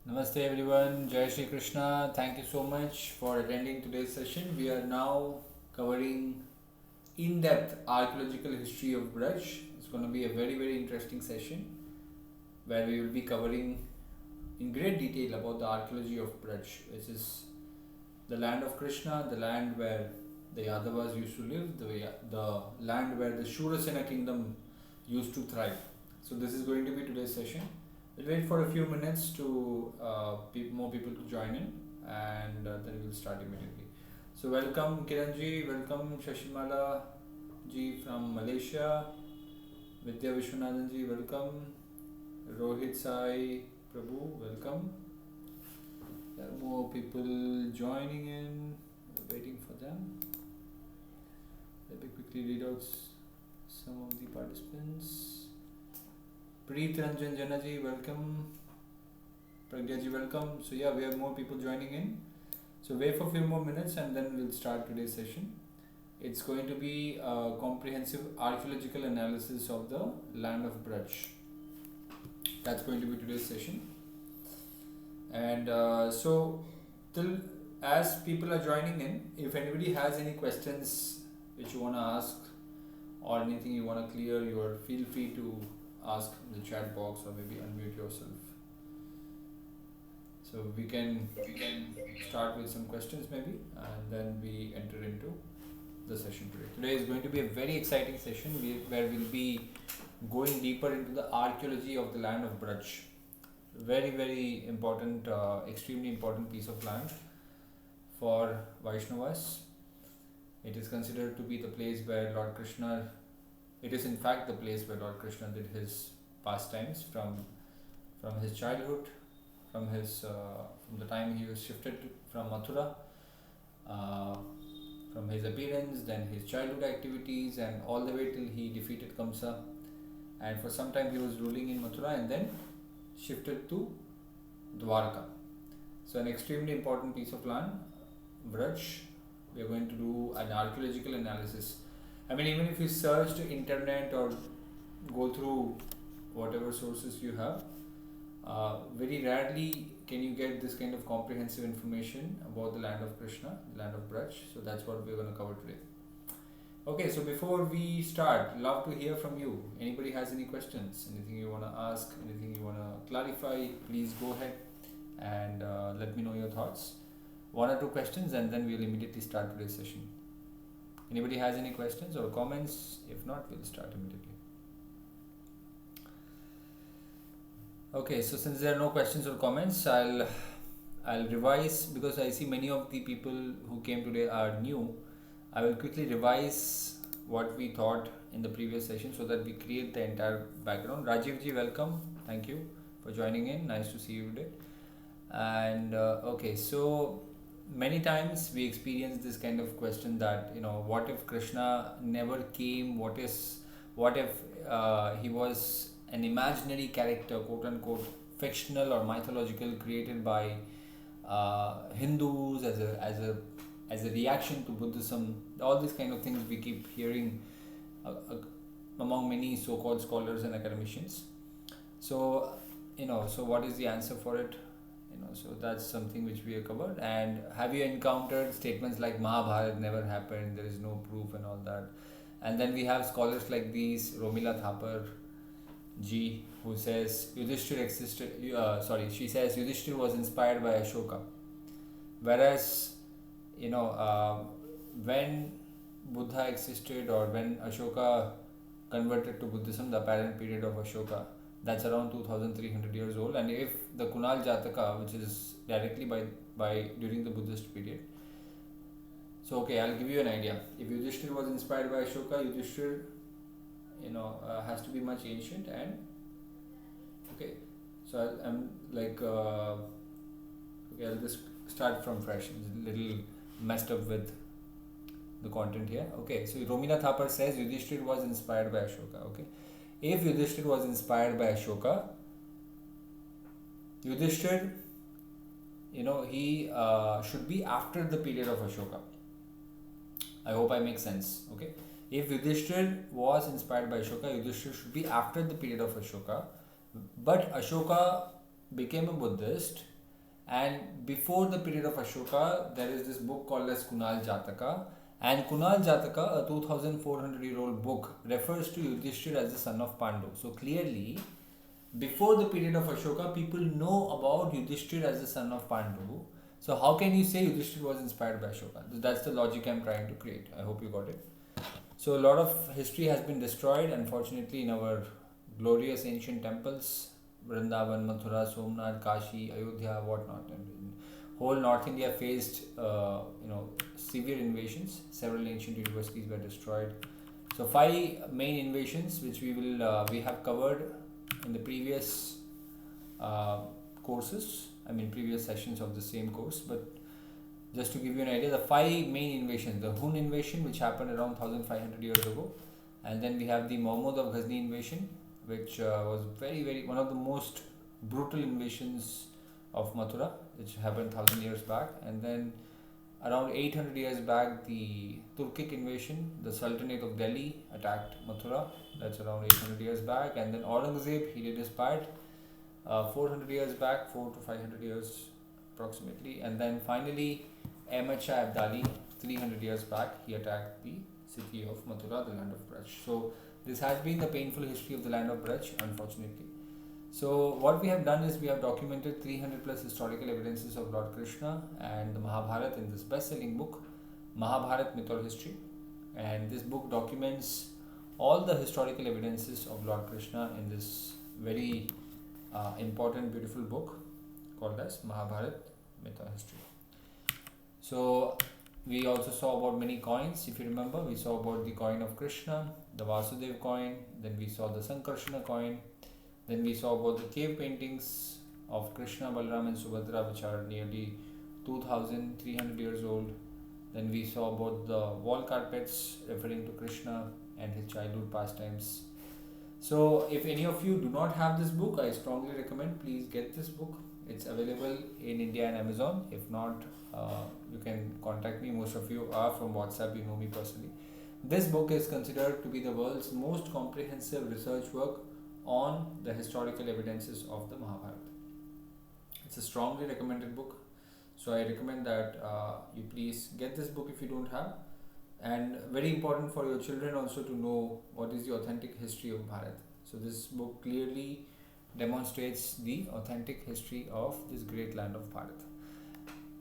Namaste everyone, Jai Shri Krishna. Thank you so much for attending today's session. We are now covering in-depth archaeological history of Vraj. It's going to be a very interesting session where we will be covering in great detail about the archaeology of Vraj, which is the land of Krishna, the land where the Yadavas used to live, the land where the Shurasena kingdom used to thrive. So this is going to be today's session. We'll wait for a few minutes to more people to join in, and then we'll start immediately. So welcome Kiranji, welcome Shashimala ji from Malaysia, Vidya Vishwanathan ji, welcome, Rohit Sai Prabhu, welcome. There are more people joining in, we're waiting for them. Let me quickly read out some of the participants. Preet Ranjan Janaji, welcome. Pragya ji, welcome. So yeah, we have more people joining in. So wait for a few more minutes and then we'll start today's session. It's going to be a comprehensive archaeological analysis of the land of Vraj. That's going to be today's session. And so till as people are joining in, if anybody has any questions which you want to ask or anything you want to clear, feel free to ask in the chat box or maybe unmute yourself. So we can start with some questions maybe, and then we enter into the session today. Today is going to be a very exciting session where we'll be going deeper into the archaeology of the land of Vraj. Very important, extremely important piece of land for Vaishnavas. It is considered to be the place where Lord Krishna, it is in fact the place where Lord Krishna did his pastimes from his childhood, from the time he was shifted from Mathura, from his appearance, then his childhood activities, and all the way till he defeated Kamsa. And for some time he was ruling in Mathura and then shifted to Dwarka. So an extremely important piece of land, Vraj. We are going to do an archaeological analysis. I mean, even if you search the internet or go through whatever sources you have, very rarely can you get this kind of comprehensive information about the land of Krishna, the land of Vraj. So that's what we're going to cover today. Okay, so before we start, love to hear from you. Anybody has any questions, anything you want to ask, anything you want to clarify, please go ahead and let me know your thoughts. One or two questions and then we'll immediately start today's session. Anybody has any questions or comments? If not, we'll start immediately. Okay, so since there are no questions or comments, I'll revise, because I see many of the people who came today are new. I will quickly revise what we thought in the previous session so that we create the entire background. Rajiv ji, welcome. Thank you for joining in. Nice to see you today. And okay, so many times we experience this kind of question that, what if Krishna never came? What if he was an imaginary character, quote unquote, fictional or mythological, created by Hindus as a reaction to Buddhism? All these kind of things we keep hearing among many so-called scholars and academicians. So so what is the answer for it? So that's something which we have covered. And have you encountered statements like Mahabharata never happened, there is no proof and all that? And then we have scholars like these, Romila Thapar ji, who says Yudhishthir existed, she says Yudhishthir was inspired by Ashoka. Whereas, when Buddha existed or when Ashoka converted to Buddhism, the apparent period of Ashoka, that's around 2300 years old. And if the Kunal Jataka, which is directly by during the Buddhist period, so okay, I'll give you an idea. If Yudhishthir was inspired by Ashoka, Yudhishthir has to be much ancient. And okay, so I'm like okay, I'll just start from fresh. It's a little messed up with the content here. Okay, so Romila Thapar says Yudhishthir was inspired by Ashoka. Okay, if Yudhishthir was inspired by Ashoka, Yudhishthir, he should be after the period of Ashoka. I hope I make sense. Okay, if Yudhishthir was inspired by Ashoka, Yudhishthir should be after the period of Ashoka. But Ashoka became a Buddhist And before the period of Ashoka, there is this book called as Kunal Jataka. And Kunal Jataka, a 2400-year-old book, refers to Yudhishthir as the son of Pandu. So clearly, before the period of Ashoka, people know about Yudhishthir as the son of Pandu. So how can you say Yudhishthir was inspired by Ashoka? That's the logic I'm trying to create. I hope you got it. So a lot of history has been destroyed, unfortunately, in our glorious ancient temples, Vrindavan, Mathura, Somnath, Kashi, Ayodhya, whatnot. And whole North India faced, severe invasions. Several ancient universities were destroyed. So five main invasions, which we have covered in the previous courses. Previous sessions of the same course. But just to give you an idea, the five main invasions: the Hun invasion, which happened around 1500 years ago, and then we have the Mahmud of Ghazni invasion, which was one of the most brutal invasions of Mathura, which happened 1000 years back. And then around 800 years back, the Turkic invasion, the Sultanate of Delhi attacked Mathura. That's around 800 years back. And then Aurangzeb, he did his part 400 years back, 4 to 500 years approximately. And then finally, Ahmad Shah Abdali, 300 years back, he attacked the city of Mathura, the land of Vraj. So this has been the painful history of the land of Vraj, unfortunately. So what we have done is we have documented 300 plus historical evidences of Lord Krishna and the Mahabharata in this best-selling book, Mahabharata Myth or History. And this book documents all the historical evidences of Lord Krishna in this very important, beautiful book called as Mahabharata Myth or History. So we also saw about many coins. If you remember, we saw about the coin of Krishna, the Vasudev coin, then we saw the Sankarshana coin, then we saw about the cave paintings of Krishna, Balaram and Subhadra, which are nearly 2300 years old. Then we saw about the wall carpets referring to Krishna and his childhood pastimes. So if any of you do not have this book, I strongly recommend, please get this book. It's available in India and Amazon. If not, you can contact me. Most of you are from WhatsApp, you know me personally. This book is considered to be the world's most comprehensive research work on the historical evidences of the Mahabharata. It's a strongly recommended book. So I recommend that you please get this book if you don't have. And very important for your children also to know what is the authentic history of Bharat. So this book clearly demonstrates the authentic history of this great land of Bharat.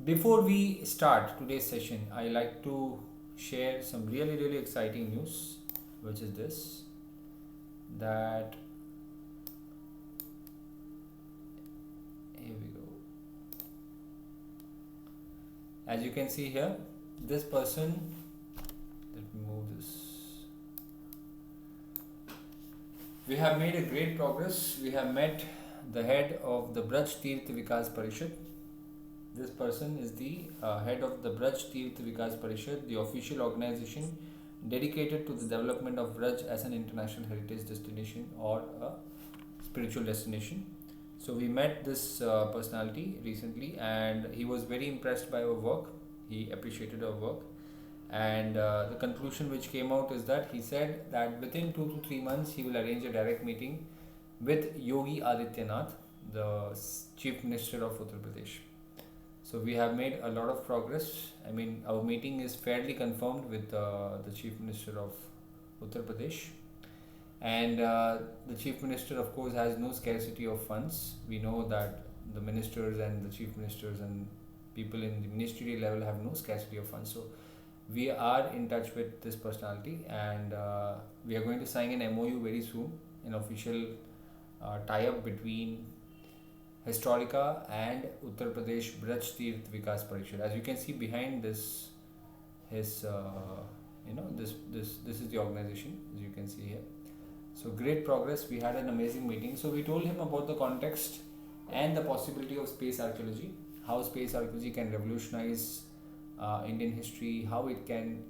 Before we start today's session, I like to share some really exciting news, which is this, that here we go. As you can see here, this person, let me move this. We have made a great progress. We have met the head of the Vraj Tirth Vikas Parishad. This person is the head of the Vraj Tirth Vikas Parishad, the official organization dedicated to the development of Vraj as an international heritage destination or a spiritual destination. So we met this personality recently, and he was very impressed by our work. He appreciated our work, and the conclusion which came out is that he said that within 2 to 3 months he will arrange a direct meeting with Yogi Adityanath, the Chief Minister of Uttar Pradesh. So we have made a lot of progress. Our meeting is fairly confirmed with the Chief Minister of Uttar Pradesh. And the Chief Minister, of course, has no scarcity of funds. We know that the ministers and the Chief Ministers and people in the ministerial level have no scarcity of funds. So we are in touch with this personality, and we are going to sign an MOU very soon, an official tie-up between Historika and Uttar Pradesh Vraj Tirth Vikas Parishad. As you can see behind this, this is the organization, as you can see here. So great progress. We had an amazing meeting. So we told him about the context and the possibility of space archaeology, how space archaeology can revolutionize Indian history, how it can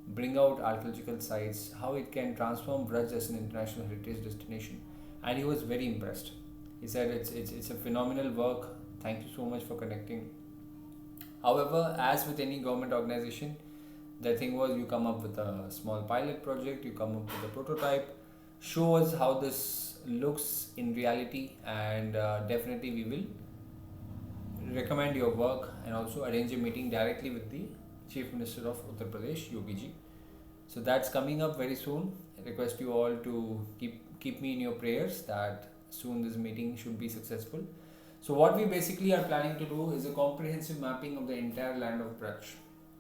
bring out archaeological sites, how it can transform Vraj as an international heritage destination. And he was very impressed. He said it's a phenomenal work. Thank you so much for connecting. However, as with any government organization, the thing was, you come up with a small pilot project, you come up with a prototype, show us how this looks in reality, and definitely we will recommend your work and also arrange a meeting directly with the Chief Minister of Uttar Pradesh, Yogi ji. So that's coming up very soon. I request you all to keep me in your prayers that soon this meeting should be successful. So what we basically are planning to do is a comprehensive mapping of the entire land of Vraj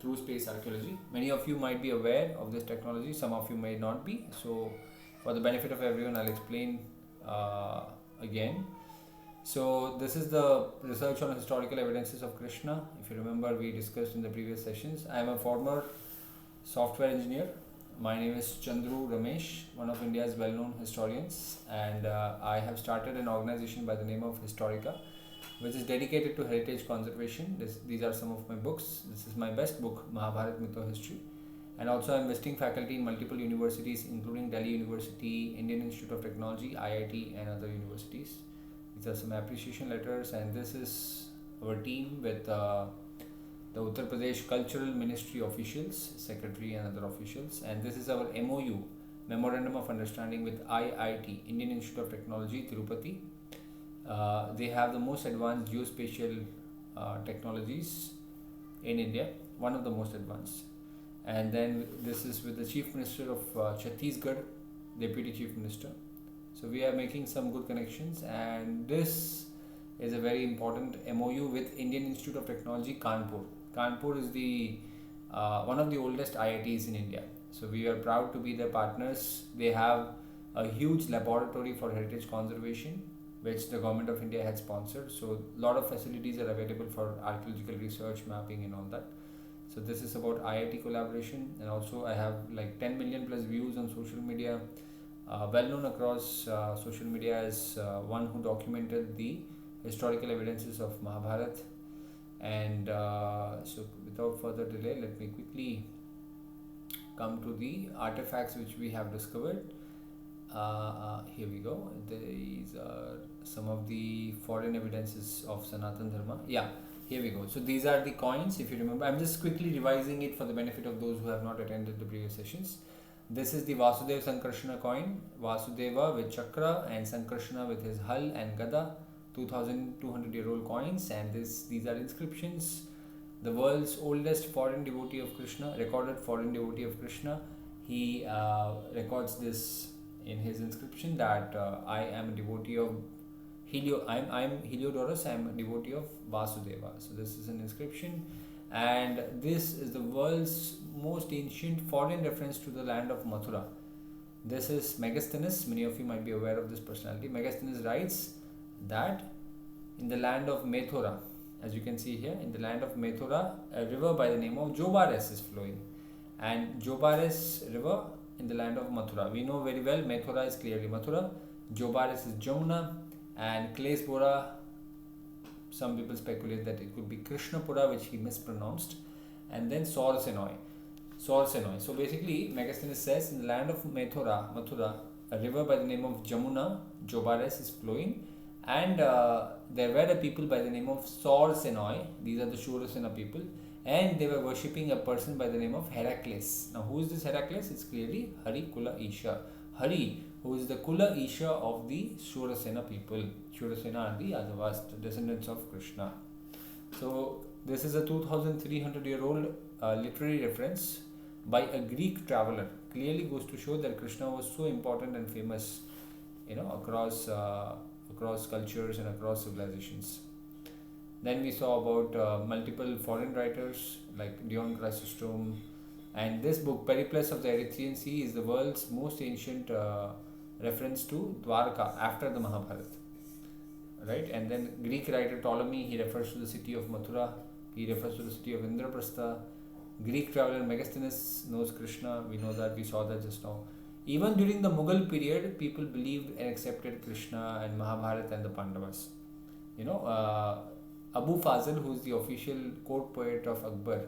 through space archaeology. Many of you might be aware of this technology, some of you may not be. So for the benefit of everyone, I'll explain again. So this is the research on historical evidences of Krishna. If you remember, we discussed in the previous sessions. I am a former software engineer. My name is Chandru Ramesh, one of India's well-known historians, and I have started an organization by the name of Historika, which is dedicated to heritage conservation. These are some of my books. This is my best book, Mahabharat Mytho-History. And also I am visiting faculty in multiple universities, including Delhi University, Indian Institute of Technology, IIT, and other universities. These are some appreciation letters, and this is our team with the Uttar Pradesh Cultural Ministry officials, secretary and other officials, and this is our MOU, Memorandum of Understanding with IIT, Indian Institute of Technology, Tirupati. They have the most advanced geospatial technologies in India, one of the most advanced. And then this is with the Chief Minister of Chhattisgarh, Deputy Chief Minister. So we are making some good connections, and this is a very important MOU with Indian Institute of Technology, Kanpur. Kanpur is the one of the oldest IITs in India. So we are proud to be their partners. They have a huge laboratory for heritage conservation, which the government of India had sponsored. So a lot of facilities are available for archaeological research, mapping and all that. So this is about IIT collaboration, and also I have like 10 million plus views on social media. Well known across social media as one who documented the historical evidences of Mahabharata. And so without further delay, let me quickly come to the artifacts which we have discovered. Here we go. These are some of the foreign evidences of Sanatan Dharma. Yeah, here we go. So these are the coins, if you remember. I'm just quickly revising it for the benefit of those who have not attended the previous sessions. This is the Vasudeva Sankarshana coin, Vasudeva with chakra and Sankarshana with his hull and gada, 2200-year-old coins, and these are inscriptions. The world's oldest foreign devotee of Krishna, recorded foreign devotee of Krishna, he records this in his inscription that I am a devotee of I'm Heliodorus, I am a devotee of Vasudeva. So this is an inscription, and this is the world's most ancient foreign reference to the land of Mathura. This is Megasthenes. Many of you might be aware of this personality. Megasthenes writes that in the land of Mathura, as you can see here, in the land of Mathura, a river by the name of Jobares is flowing, and Jobares river in the land of Mathura. We know very well Mathura is clearly Mathura, Jobares is Jamuna, and Klesbora, some people speculate that it could be Krishnapura, which he mispronounced, and then Sorsenoi. So basically, Megasthenes says in the land of Mathura, a river by the name of Jamuna, Jobares is flowing, and there were a people by the name of Sorsenoi. These are the Shurasena people, and they were worshipping a person by the name of Heracles. Now, who is this Heracles? It's clearly Hari Kula Isha. Hari, who is the Kula Isha of the Shurasena people. Shurasena are the Yadavas, descendants of Krishna. So this is a 2300-year-old literary reference by a Greek traveler. Clearly goes to show that Krishna was so important and famous, across cultures and across civilizations. Then we saw about multiple foreign writers like Dion Chrysostom, and this book, Periplus of the Erythraean Sea, is the world's most ancient reference to Dwarka after the Mahabharata. Right? And then Greek writer Ptolemy, he refers to the city of Mathura, he refers to the city of Indraprastha. Greek traveler Megasthenes knows Krishna, we know that, we saw that just now. Even during the Mughal period, people believed and accepted Krishna and Mahabharata and the Pandavas. Abu Fazl, who is the official court poet of Akbar,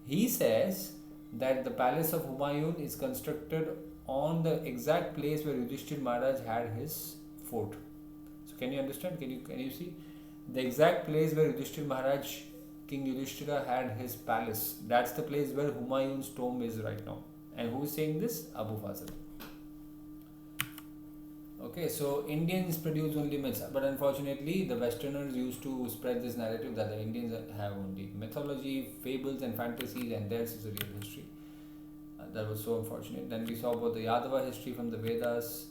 he says that the palace of Humayun is constructed on the exact place where Yudhishthir Maharaj had his fort. So can you understand? Can you see? The exact place where Yudhishthir Maharaj, King Yudhishthira, had his palace. That's the place where Humayun's tomb is right now. And who is saying this? Abu Fazl. Okay. Okay, so Indians produce only myths, but unfortunately, the Westerners used to spread this narrative that the Indians have only mythology, fables, and fantasies, and theirs is a real history. That was so unfortunate. Then we saw about the Yadava history from the Vedas,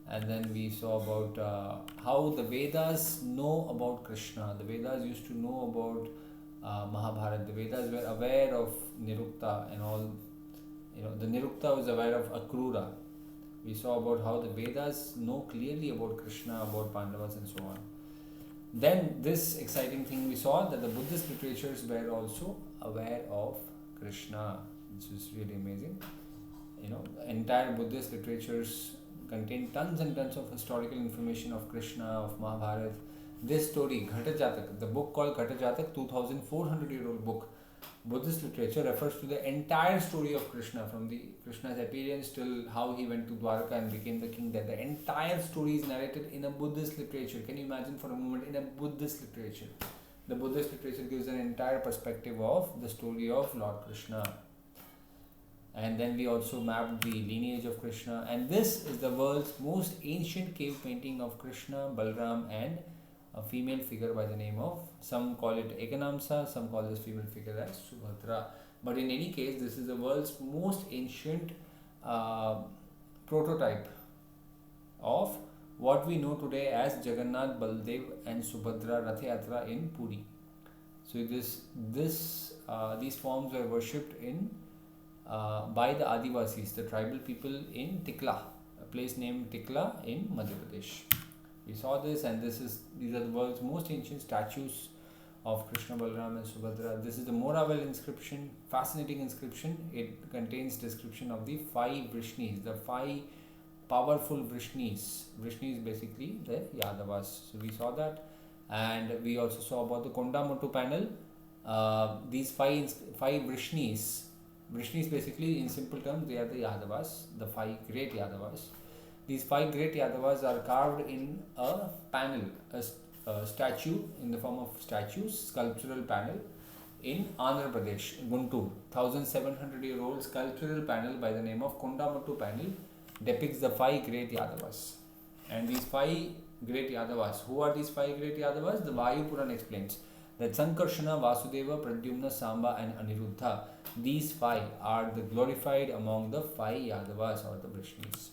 and then we saw about how the Vedas know about Krishna. The Vedas used to know about Mahabharata. The Vedas were aware of Nirukta and all. The Nirukta was aware of Akrura. We saw about how the Vedas know clearly about Krishna, about Pandavas, and so on. Then this exciting thing we saw that the Buddhist literatures were also aware of Krishna, which is really amazing. The entire Buddhist literatures contain tons and tons of historical information of Krishna, of Mahabharata. This story, Ghata Jatak, the book called Ghata Jatak, 2400-year-old book, Buddhist literature refers to the entire story of Krishna, from the Krishna's appearance till how he went to Dwarka and became the king. That the entire story is narrated in a Buddhist literature. Can you imagine for a moment, in a Buddhist literature? The Buddhist literature gives an entire perspective of the story of Lord Krishna. And then we also mapped the lineage of Krishna. And this is the world's most ancient cave painting of Krishna, Balram, and a female figure by the name of, some call it Ekanamsa, some call this female figure as Subhadra. But in any case, this is the world's most ancient prototype of what we know today as Jagannath, Baldev, and Subhadra Rath Yatra in Puri. So these forms were worshipped in by the Adivasis, the tribal people in Tikla, a place named Tikla in Madhya Pradesh. We saw this, and these are the world's most ancient statues of Krishna, Balram, and Subhadra. This is the Moravel inscription, fascinating inscription. It contains description of the 5 Vrishnis, the 5 powerful Vrishnis. Vrishnis basically the Yadavas. So we saw that, and we also saw about the Kondamuttu panel. These 5 Vrishnis. Vrishnis basically, in simple terms, they are the Yadavas, the 5 great Yadavas. These 5 great Yadavas are carved in a panel, a statue in the form of statues, sculptural panel in Andhra Pradesh, Guntur. 1700-year-old sculptural panel by the name of Kondamuttu panel depicts the 5 great Yadavas. And these 5 great Yadavas, who are these 5 great Yadavas? The Vayu Puran explains that Sankarshana, Vasudeva, Pradyumna, Samba, and Aniruddha, these 5 are the glorified among the 5 Yadavas or the Vrishnis.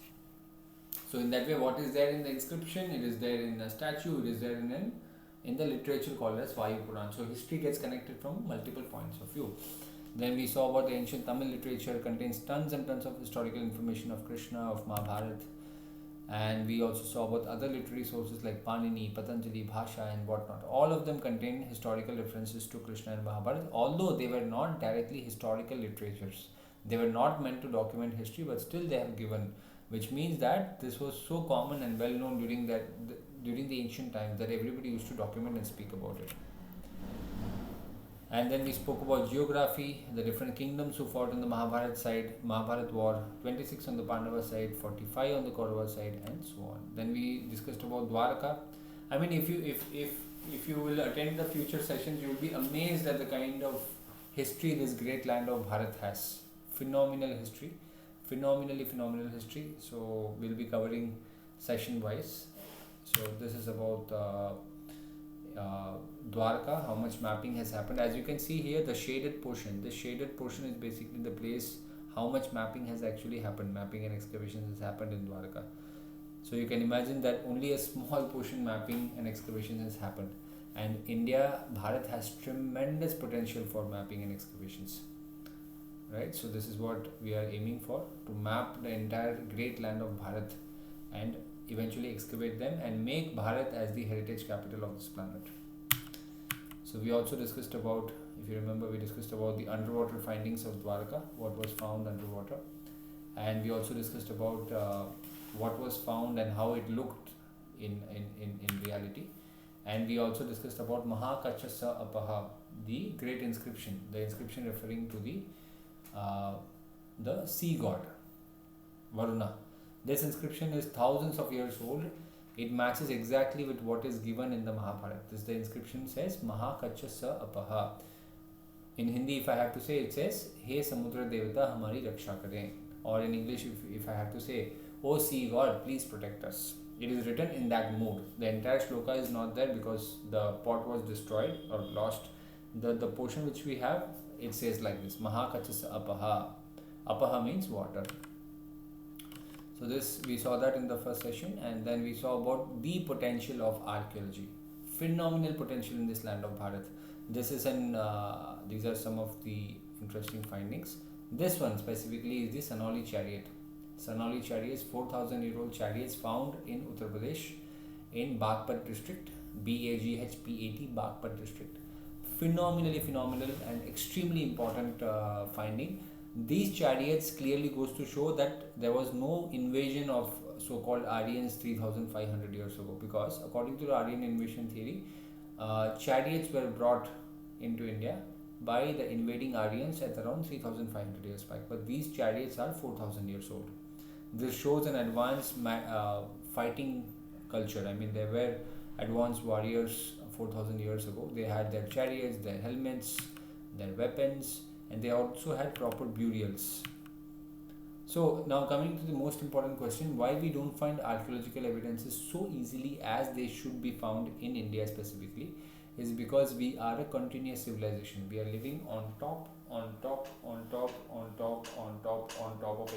So in that way, what is there in the inscription? It is there in the statue, it is there in the literature called as Vayu Puran. So history gets connected from multiple points of view. Then we saw about the ancient Tamil literature contains tons and tons of historical information of Krishna, of Mahabharata. And we also saw about other literary sources like Panini, Patanjali, Bhasha, and whatnot. All of them contain historical references to Krishna and Mahabharata, although they were not directly historical literatures. They were not meant to document history, but still they have given, which means that this was so common and well known during the ancient times that everybody used to document and speak about it. And then we spoke about geography, the different kingdoms who fought on the Mahabharata war, 26 on the Pandava side, 45 on the Kaurava side, and so on. Then we discussed about Dwarka. I mean, if you will attend the future sessions, you will be amazed at the kind of history this great land of Bharat has. Phenomenal history. Phenomenal history. So we'll be covering session wise. So this is about Dwarka, how much mapping has happened. As you can see here, the shaded portion. This shaded portion is basically the place how much mapping has actually happened. Mapping and excavations has happened in Dwarka. So you can imagine that only a small portion mapping and excavation has happened. And India, Bharat has tremendous potential for mapping and excavations. Right, so this is what we are aiming for, to map the entire great land of Bharat and eventually excavate them and make Bharat as the heritage capital of this planet. So we also discussed about, if you remember, we discussed about the underwater findings of Dwarka, what was found underwater, and we also discussed about what was found and how it looked in reality, and we also discussed about Mahakachasa Apaha, the great inscription, the inscription referring to the sea god Varuna. This inscription is thousands of years old. It matches exactly with what is given in the Mahabharata. The inscription says Mahakachasa Apaha. In Hindi, if I have to say, it says He Samudra Devata Hamari Raksha Kare. Or in English, if I have to say, O sea god, please protect us. It is written in that mode. The entire shloka is not there because the pot was destroyed or lost. The portion which we have, it says like this: Mahakachasa apaha. Apaha means water. So this, we saw that in the first session, and then we saw about the potential of archaeology. Phenomenal potential in this land of Bharat. This is these are some of the interesting findings. This one specifically is the Sanoli chariot. Sanoli chariots, 4,000-year-old chariots found in Uttar Pradesh in Bagpat district, Baghpat, Bagpat district. Phenomenal and extremely important finding. These chariots clearly goes to show that there was no invasion of so-called Aryans 3,500 years ago, because according to the Aryan invasion theory, chariots were brought into India by the invading Aryans at around 3,500 years back, but these chariots are 4,000 years old. This shows an advanced fighting culture. I mean, there were advanced warriors 4,000 years ago. They had their chariots, their helmets, their weapons, and they also had proper burials. So now coming to the most important question, why we don't find archaeological evidences so easily as they should be found in India specifically, is because we are a continuous civilization. We are living on top of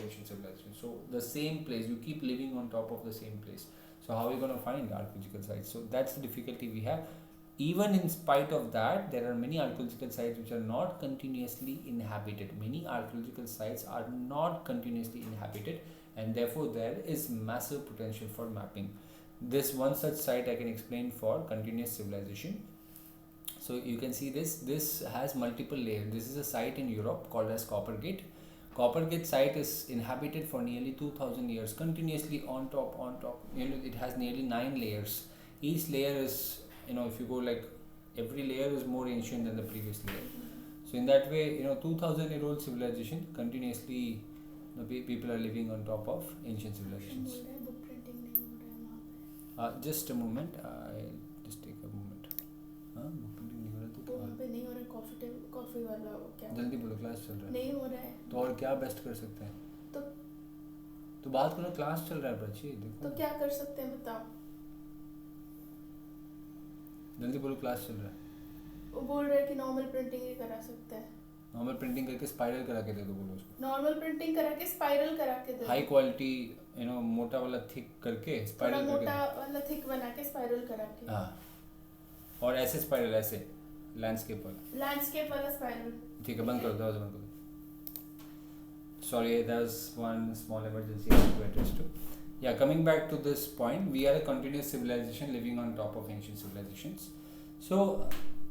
ancient civilization. So the same place, you keep living on top of the same place. So how are we going to find archaeological sites? So that's the difficulty we have. Even in spite of that, there are many archaeological sites which are not continuously inhabited. Many archaeological sites are not continuously inhabited, and therefore there is massive potential for mapping. This one such site I can explain for continuous civilization. So you can see this has multiple layers. This is a site in Europe called as Coppergate. Coppergate site is inhabited for nearly 2,000 years, continuously on top. It has nearly 9 layers. Each layer is, if you go like, every layer is more ancient than the previous layer. So in that way, 2,000-year-old civilization continuously, people are living on top of ancient civilizations. Just a moment, I'll just take a moment. नहीं हो रहा coffee वाला क्या जल्दी बोलो, class चल रहा है। नहीं हो रहा है तो और क्या बेस्ट कर सकते हैं? तो बात करो, क्लास चल रहा है बच्ची, देखो। तो क्या कर सकते हैं बताओ, जल्दी बोलो, क्लास चल रहा है। वो बोल रहे हैं कि नॉर्मल प्रिंटिंग ही करा सकते हैं। नॉर्मल प्रिंटिंग करके स्पाइरल करा के दे दो, बोलो उसको। नॉर्मल प्रिंटिंग करा के स्पाइरल करा के दे दो। हाई क्वालिटी, मोटा वाला थिक करके स्पाइरल करके, मोटा वाला थिक बना के स्पाइरल करा के। हाँ, और ऐसे स्पाइरल, ऐसे लैंडस्केप वाला स्पाइरल। ठीक है, बंद करो, दरवाजा बंद करो। Sorry, there's one small emergency I have to address to. Yeah, coming back to this point, we are a continuous civilization living on top of ancient civilizations. So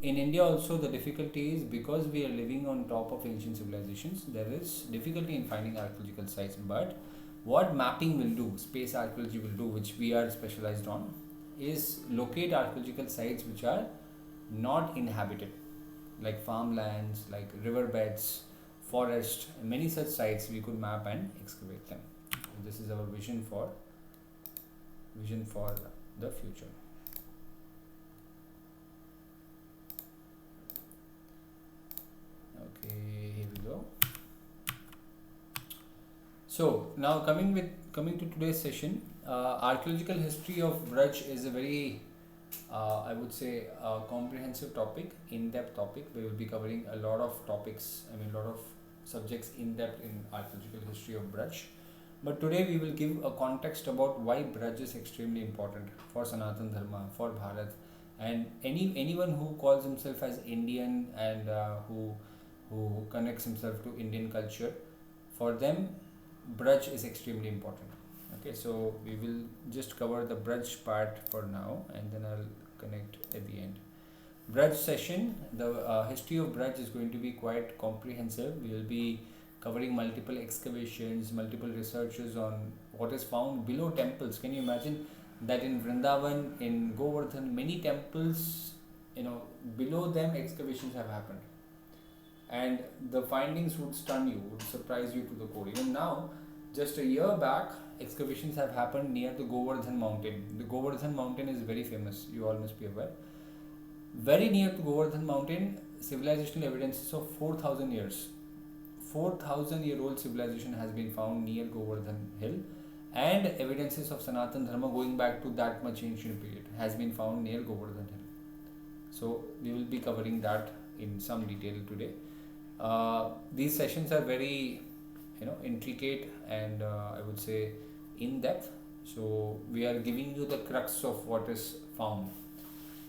in India also, the difficulty is because we are living on top of ancient civilizations, there is difficulty in finding archaeological sites. But what mapping will do, space archaeology will do, which we are specialized on, is locate archaeological sites which are not inhabited, like farmlands, like riverbeds, forest, many such sites we could map and excavate them. This is our vision for the future. Okay, here we go. So now coming to today's session, archaeological history of Vraj is a very I would say a comprehensive topic, in-depth topic. We will be covering a lot of topics, a lot of subjects in depth in archaeological history of Vraj. But today we will give a context about why Vraj is extremely important for Sanatan Dharma, for Bharat, and anyone who calls himself as Indian and who connects himself to Indian culture. For them, Vraj is extremely important. Okay, so we will just cover the Vraj part for now, and then I'll connect at the end. Vraj session, the history of Vraj is going to be quite comprehensive. We will be covering multiple excavations, multiple researches on what is found below temples. Can you imagine that in Vrindavan, in Govardhan, many temples, below them excavations have happened, and the findings would stun you, would surprise you to the core. Even now, just a year back, excavations have happened near the Govardhan mountain. The Govardhan mountain is very famous, you all must be aware. Very near to Govardhan mountain, civilizational evidences of 4,000 years. 4,000-year-old civilization has been found near Govardhan hill, and evidences of Sanatan Dharma going back to that much ancient period has been found near Govardhan Hill. So we will be covering that in some detail today. These sessions are very intricate and I would say in depth. So we are giving you the crux of what is found,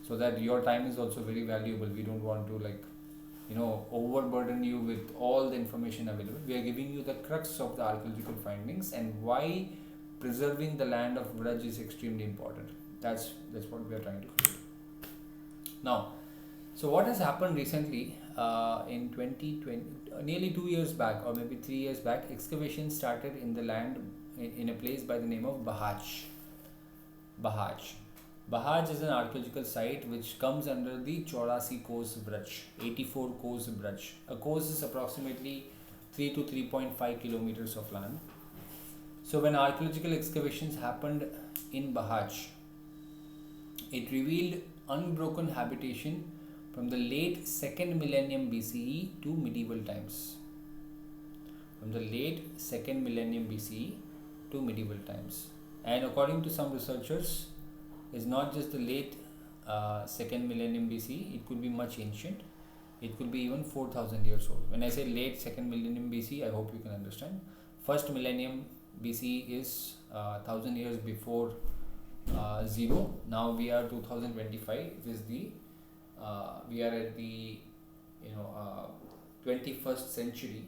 so that your time is also very valuable. We don't want to overburden you with all the information available. We are giving you the crux of the archaeological findings and why preserving the land of Vraj is extremely important. That's what we are trying to create. Now, so what has happened recently in 2020, nearly 2 years back or maybe 3 years back, excavation started in the land in a place by the name of Bahaj. Bahaj is an archaeological site which comes under the 84 Kos Vraj, 84 Kos Vraj. A Kos is approximately 3 to 3.5 kilometers of land. So when archaeological excavations happened in Bahaj, it revealed unbroken habitation from the late 2nd millennium BCE to medieval times. From the late 2nd millennium BCE to medieval times. And according to some researchers, it's not just the late 2nd millennium BCE, it could be much ancient. It could be even 4,000 years old. When I say late 2nd millennium BCE, I hope you can understand. First millennium BCE is 1000 years before zero. Now we are 2025. This is the we are at the 21st century.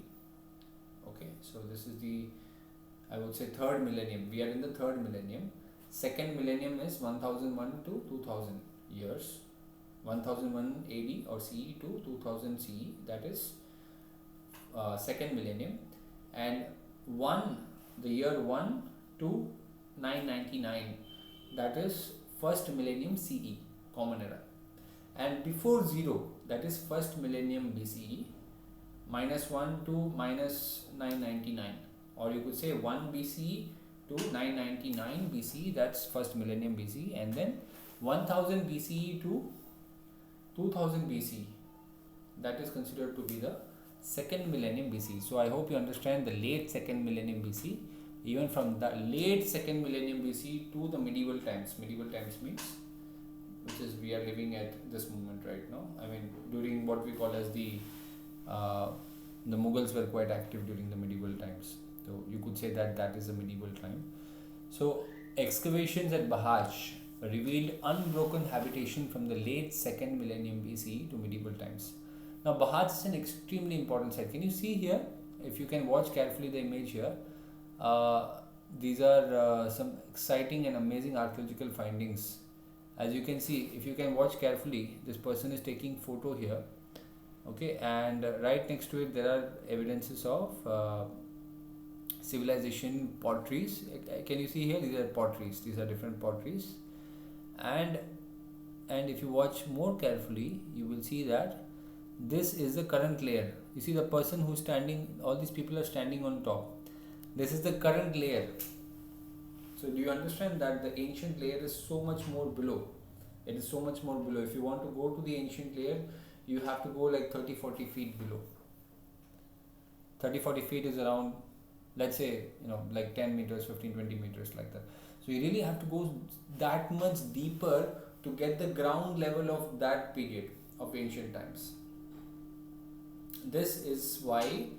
Okay, so this is the, I would say, third millennium. We are in the third millennium. Second millennium is 1001 to 2000 years. 1001 AD or CE to 2000 CE. That is second millennium. And the year 1 to 999. That is first millennium CE, Common Era. And before zero, that is first millennium BCE, -1 to -999, or you could say 1 BCE to 999 BCE, that's first millennium BCE, and then 1000 BCE to 2000 BCE, that is considered to be the second millennium BCE. So I hope you understand the late second millennium BCE, even from the late second millennium BCE to the medieval times. Medieval times means which is we are living at this moment right now. I mean, during what we call as the Mughals were quite active during the medieval times. So you could say that is a medieval time. So excavations at Bahaj revealed unbroken habitation from the late second millennium BCE to medieval times. Now Bahaj is an extremely important site. Can you see here? If you can watch carefully the image here, these are some exciting and amazing archaeological findings. As you can see, if you can watch carefully, this person is taking photo here. Okay, and right next to it there are evidences of civilization potteries. Can you see here? These are potteries. These are different potteries, and if you watch more carefully, you will see that this is the current layer. You see the person who's standing. All these people are standing on top. This is the current layer. So do you understand that the ancient layer is so much more below? It is so much more below. If you want to go to the ancient layer, you have to go like 30-40 feet below. 30-40 feet is around, let's say, like 10 meters, 15-20 meters, like that. So you really have to go that much deeper to get the ground level of that period of ancient times. This is why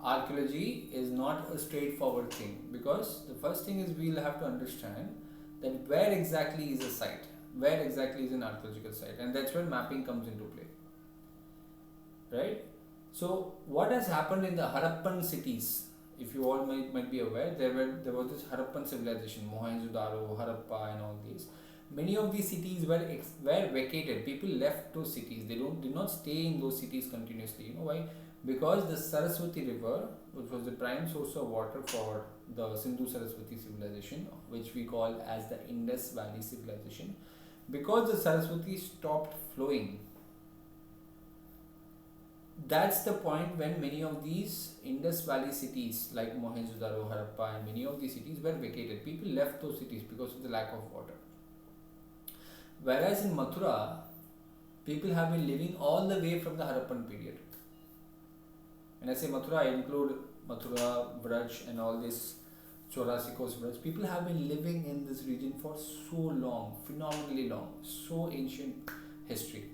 archaeology is not a straightforward thing, because the first thing is we'll have to understand that where exactly is a site, where exactly is an archaeological site, and that's where mapping comes into play, right? So what has happened in the Harappan cities, if you all might be aware, there was this Harappan civilization, Mohenjo-daro, Harappa and all these. Many of these cities were vacated. People left those cities. They did not stay in those cities continuously. You know why? Because the Saraswati river, which was the prime source of water for the Sindhu-Saraswati civilization, which we call as the Indus Valley civilization, because the Saraswati stopped flowing, that's the point when many of these Indus Valley cities like Mohenjo-daro, Harappa and many of these cities were vacated. People left those cities because of the lack of water. Whereas in Mathura, people have been living all the way from the Harappan period. When I say Mathura, I include Mathura, Vraj and all this 84 Vraj. People have been living in this region for so long, phenomenally long, so ancient history.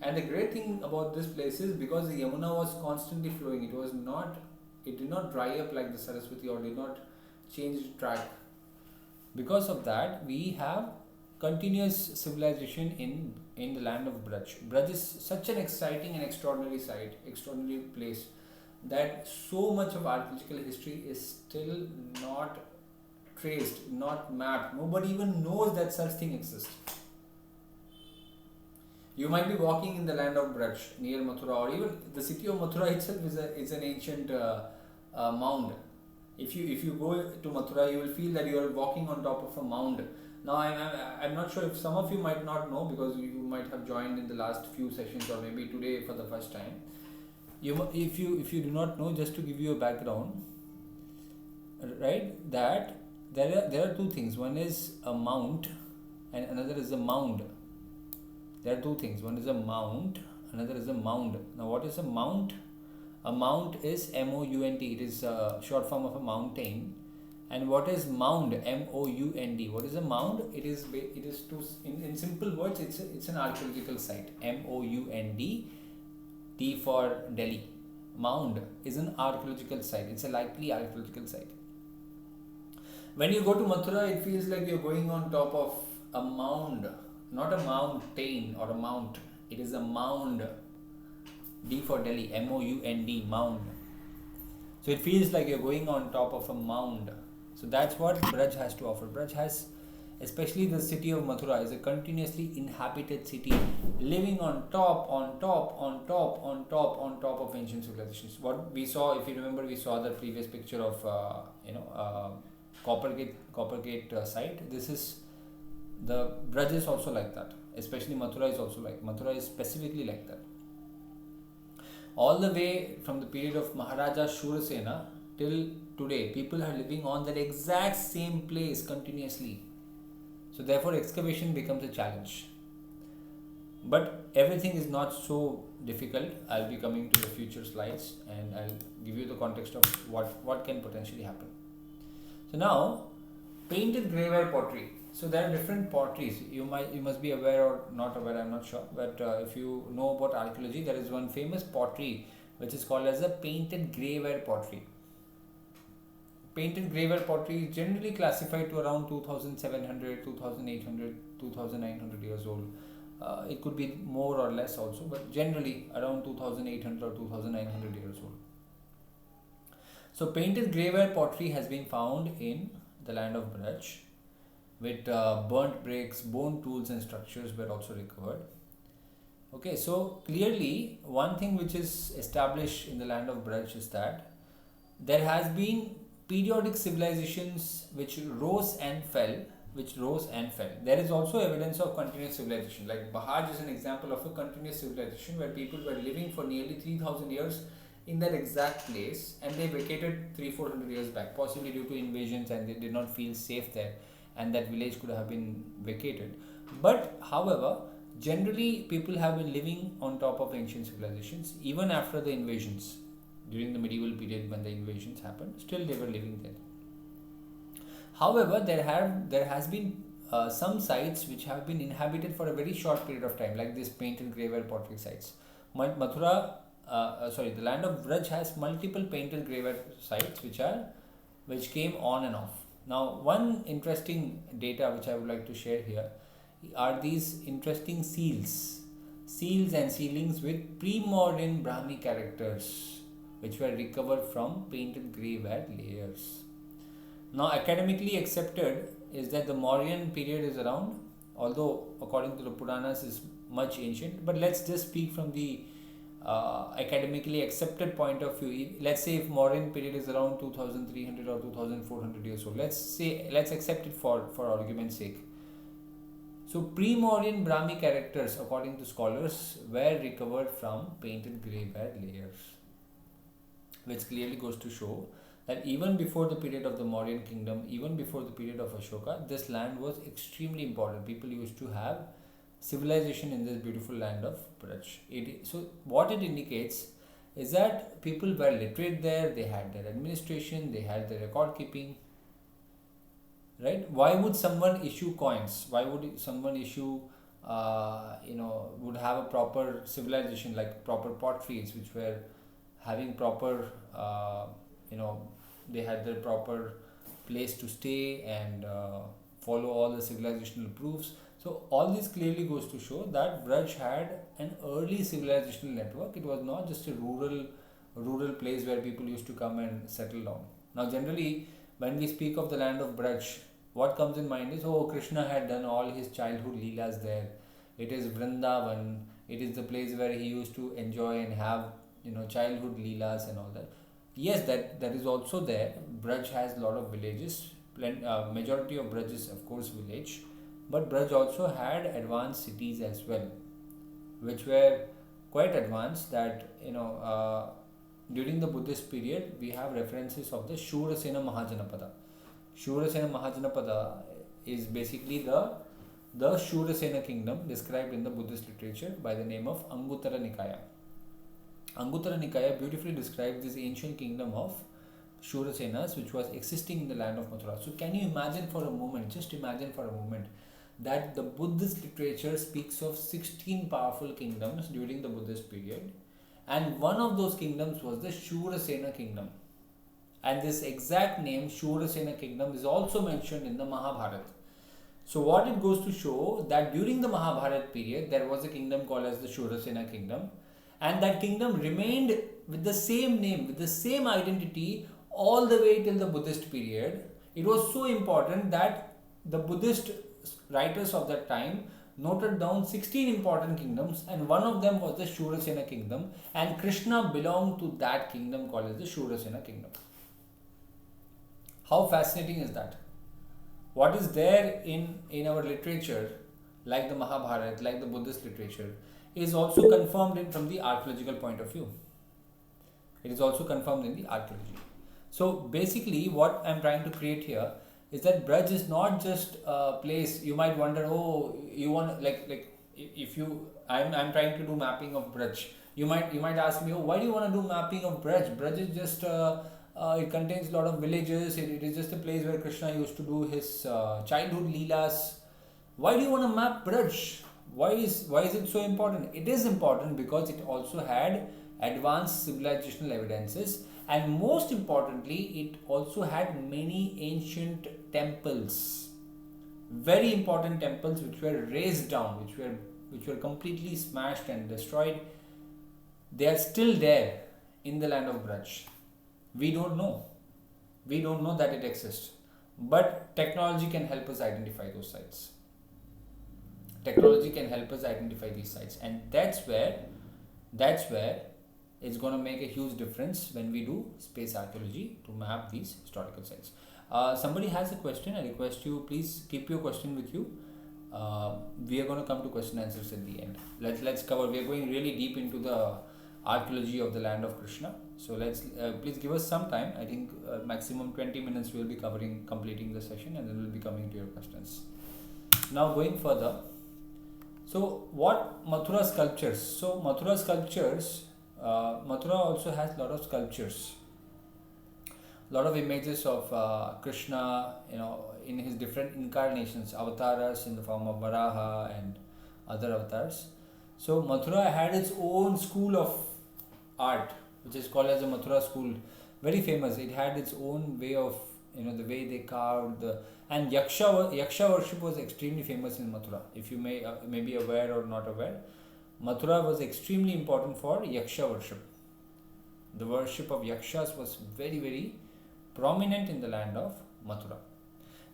And the great thing about this place is because the Yamuna was constantly flowing, it did not dry up like the Saraswati or did not change track. Because of that, we have continuous civilization in the land of Braj. Braj is such an exciting and extraordinary site, extraordinary place, that so much of archaeological history is still not traced, not mapped. Nobody even knows that such thing exists. You might be walking in the land of Vraj near Mathura, or even the city of Mathura itself is an ancient mound. If you go to Mathura, you will feel that you are walking on top of a mound. Now I'm not sure if some of you might not know, because you might have joined in the last few sessions or maybe today for the first time. If you do not know, just to give you a background, right? That there are two things. One is a mount, and another is a mound. There are two things. One is a mount, another is a mound. Now, what is a mount? A mount is MOUNT. It is a short form of a mountain. And what is mound? MOUND. What is a mound? It is in simple words, it's an archaeological site. MOUND. T for Delhi. Mound is an archaeological site. It's a likely archaeological site. When you go to Mathura, it feels like you're going on top of a mound. Not a mountain or a mount. It is a mound. D for Delhi. MOUND. Mound. So it feels like you're going on top of a mound. So that's what Vraj has to offer. Vraj has, especially the city of Mathura, is a continuously inhabited city, living on top of ancient civilizations. What we saw, if you remember, we saw the previous picture of Coppergate site. This is the Vraj is also like that. Especially Mathura is also like Mathura is specifically like that. All the way from the period of Maharaja Shurasena till today, people are living on that exact same place continuously. So therefore, excavation becomes a challenge. But everything is not so difficult. I'll be coming to the future slides and I'll give you the context of what can potentially happen. So now, painted graveware pottery. So there are different potteries. You must be aware or not aware, I'm not sure. But if you know about archaeology, there is one famous pottery which is called as a painted graveware pottery. Painted graveware pottery is generally classified to around 2700, 2800, 2900 years old. It could be more or less also, but generally around 2800 or 2900 years old. So painted graveware pottery has been found in the land of Vraj, with burnt bricks, bone tools and structures were also recovered. Okay, so clearly one thing which is established in the land of Vraj is that there has been periodic civilizations which rose and fell. There is also evidence of continuous civilization. Like Bahaj is an example of a continuous civilization where people were living for nearly 3000 years in that exact place, and they vacated 300-400 years back, possibly due to invasions, and they did not feel safe there, and that village could have been vacated. But however, generally people have been living on top of ancient civilizations even after the invasions. During the medieval period, when the invasions happened, still they were living there. However, there has been some sites which have been inhabited for a very short period of time, like these painted graveware pottery sites. The land of Vraj has multiple painted graveware sites which came on and off. Now, one interesting data which I would like to share here are these interesting seals and sealings with pre-modern Brahmi characters, which were recovered from painted graveware layers. Now, academically accepted is that the Mauryan period is around, although according to the Puranas is much ancient, but let's just speak from the academically accepted point of view. Let's say if Mauryan period is around 2300 or 2400 years old, let's accept it for argument's sake. So pre-Mauryan Brahmi characters, according to scholars, were recovered from painted graveware layers, which clearly goes to show that even before the period of the Mauryan kingdom, even before the period of Ashoka, this land was extremely important. People used to have civilization in this beautiful land of Vraj. So what it indicates is that people were literate there, they had their administration, they had their record keeping, right? Why would someone issue coins? Why would someone issue, would have a proper civilization, like proper potteries, which were having proper, you know, they had their proper place to stay and follow all the civilizational proofs. So all this clearly goes to show that Vraj had an early civilizational network. It was not just a rural place where people used to come and settle down. Now generally when we speak of the land of Vraj, what comes in mind is, oh, Krishna had done all his childhood leelas there. It is Vrindavan. It is the place where he used to enjoy and have, childhood leelas and all that. Yes, that is also there. Braj has a lot of villages. Majority of Braj is of course village, but Braj also had advanced cities as well, which were quite advanced. That during the Buddhist period, we have references of the Shurasena Mahajanapada. Shurasena Mahajanapada is basically the Shurasena kingdom described in the Buddhist literature by the name of Anguttara Nikaya. Anguttara Nikaya beautifully describes this ancient kingdom of Shurasenas, which was existing in the land of Mathura. So can you imagine for a moment, just imagine for a moment, that the Buddhist literature speaks of 16 powerful kingdoms during the Buddhist period, and one of those kingdoms was the Shurasena kingdom. And this exact name, Shurasena kingdom, is also mentioned in the Mahabharata. So what it goes to show, that during the Mahabharata period, there was a kingdom called as the Shurasena kingdom, and that kingdom remained with the same name, with the same identity all the way till the Buddhist period. It was so important that the Buddhist writers of that time noted down 16 important kingdoms, and one of them was the Shurasena kingdom, and Krishna belonged to that kingdom called as the Shurasena kingdom. How fascinating is that? What is there in our literature, like the Mahabharata, like the Buddhist literature, is also confirmed from the archaeological point of view. It is also confirmed in the archaeology. So basically what I am trying to create here is that Braj is not just a place. You might wonder, oh, you want, if you, I'm trying to do mapping of Braj. You might ask me, oh, why do you want to do mapping of Braj? Braj is just it contains a lot of villages. It is just a place where Krishna used to do his childhood leelas. Why do you want to map Braj? Why is it so important? It is important because it also had advanced civilizational evidences, and most importantly, it also had many ancient temples, very important temples which were razed down, which were completely smashed and destroyed. They are still there in the land of Braj. We don't know that it exists, but technology can help us identify those sites. Technology can help us identify these sites, and that's where it's going to make a huge difference when we do space archaeology to map these historical sites. Somebody has a question. I request you, please keep your question with you. We are going to come to question answers at the end. Let's cover. We are going really deep into the archaeology of the land of Krishna. So let's please give us some time. I think maximum 20 minutes we will be completing the session, and then we'll be coming to your questions. Now going further. So what Mathura sculptures? So Mathura sculptures, Mathura also has a lot of sculptures, a lot of images of Krishna, in his different incarnations, avatars in the form of Varaha and other avatars. So Mathura had its own school of art, which is called as the Mathura school, very famous. It had its own way of, the way they carved and Yaksha worship was extremely famous in Mathura. If you may be aware or not aware, Mathura was extremely important for Yaksha worship. The worship of Yakshas was very, very prominent in the land of Mathura.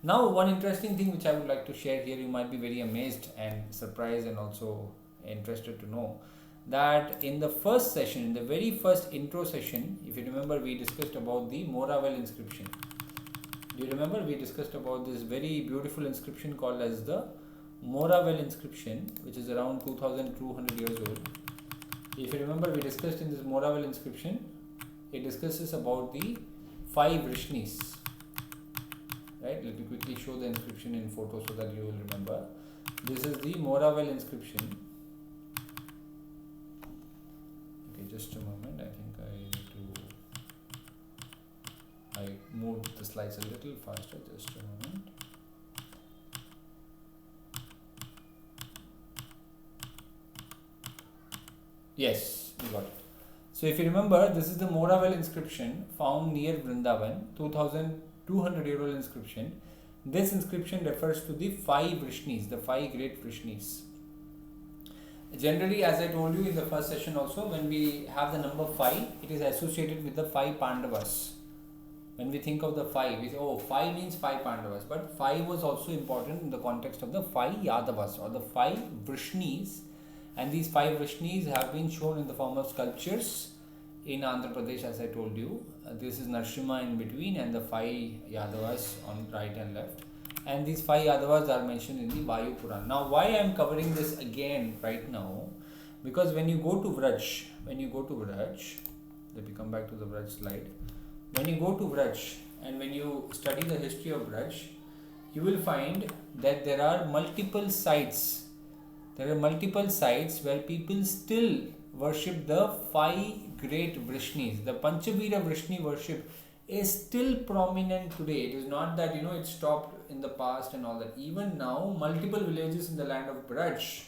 Now, one interesting thing which I would like to share here, you might be very amazed and surprised and also interested to know that in the first session, in the very first intro session, if you remember, we discussed about the Moravel inscription. Do you remember we discussed about this very beautiful inscription called as the Moravel inscription, which is around 2200 years old. If you remember, we discussed in this Moravel inscription, it discusses about the 5 Rishnis. Right? Let me quickly show the inscription in photo so that you will remember. This is the Moravel inscription. Okay, just a moment. I think I moved the slides a little faster. Just a moment. Yes, you got it. So if you remember, this is the Moravel inscription found near Vrindavan, 2200-year-old inscription. This inscription refers to the five Vrishnis, the five great Vrishnis. Generally, as I told you in the first session also, when we have the number 5, it is associated with the 5 Pandavas. When we think of the 5, we say, oh, 5 means 5 Pandavas. But 5 was also important in the context of the 5 Yadavas or the 5 Vrishnis. And these 5 Vrishnis have been shown in the form of sculptures in Andhra Pradesh, as I told you. This is Narsimha in between and the 5 Yadavas on right and left. And these 5 Yadavas are mentioned in the Vayu Puran. Now, why I am covering this again right now? Because when you go to Vraj, let me come back to the Vraj slide. When you go to Vraj and when you study the history of Vraj, you will find that there are multiple sites. There are multiple sites where people still worship the 5 great Vrishnis. The Panchavira Vrishni worship is still prominent today. It is not that it stopped in the past and all that. Even now, multiple villages in the land of Vraj,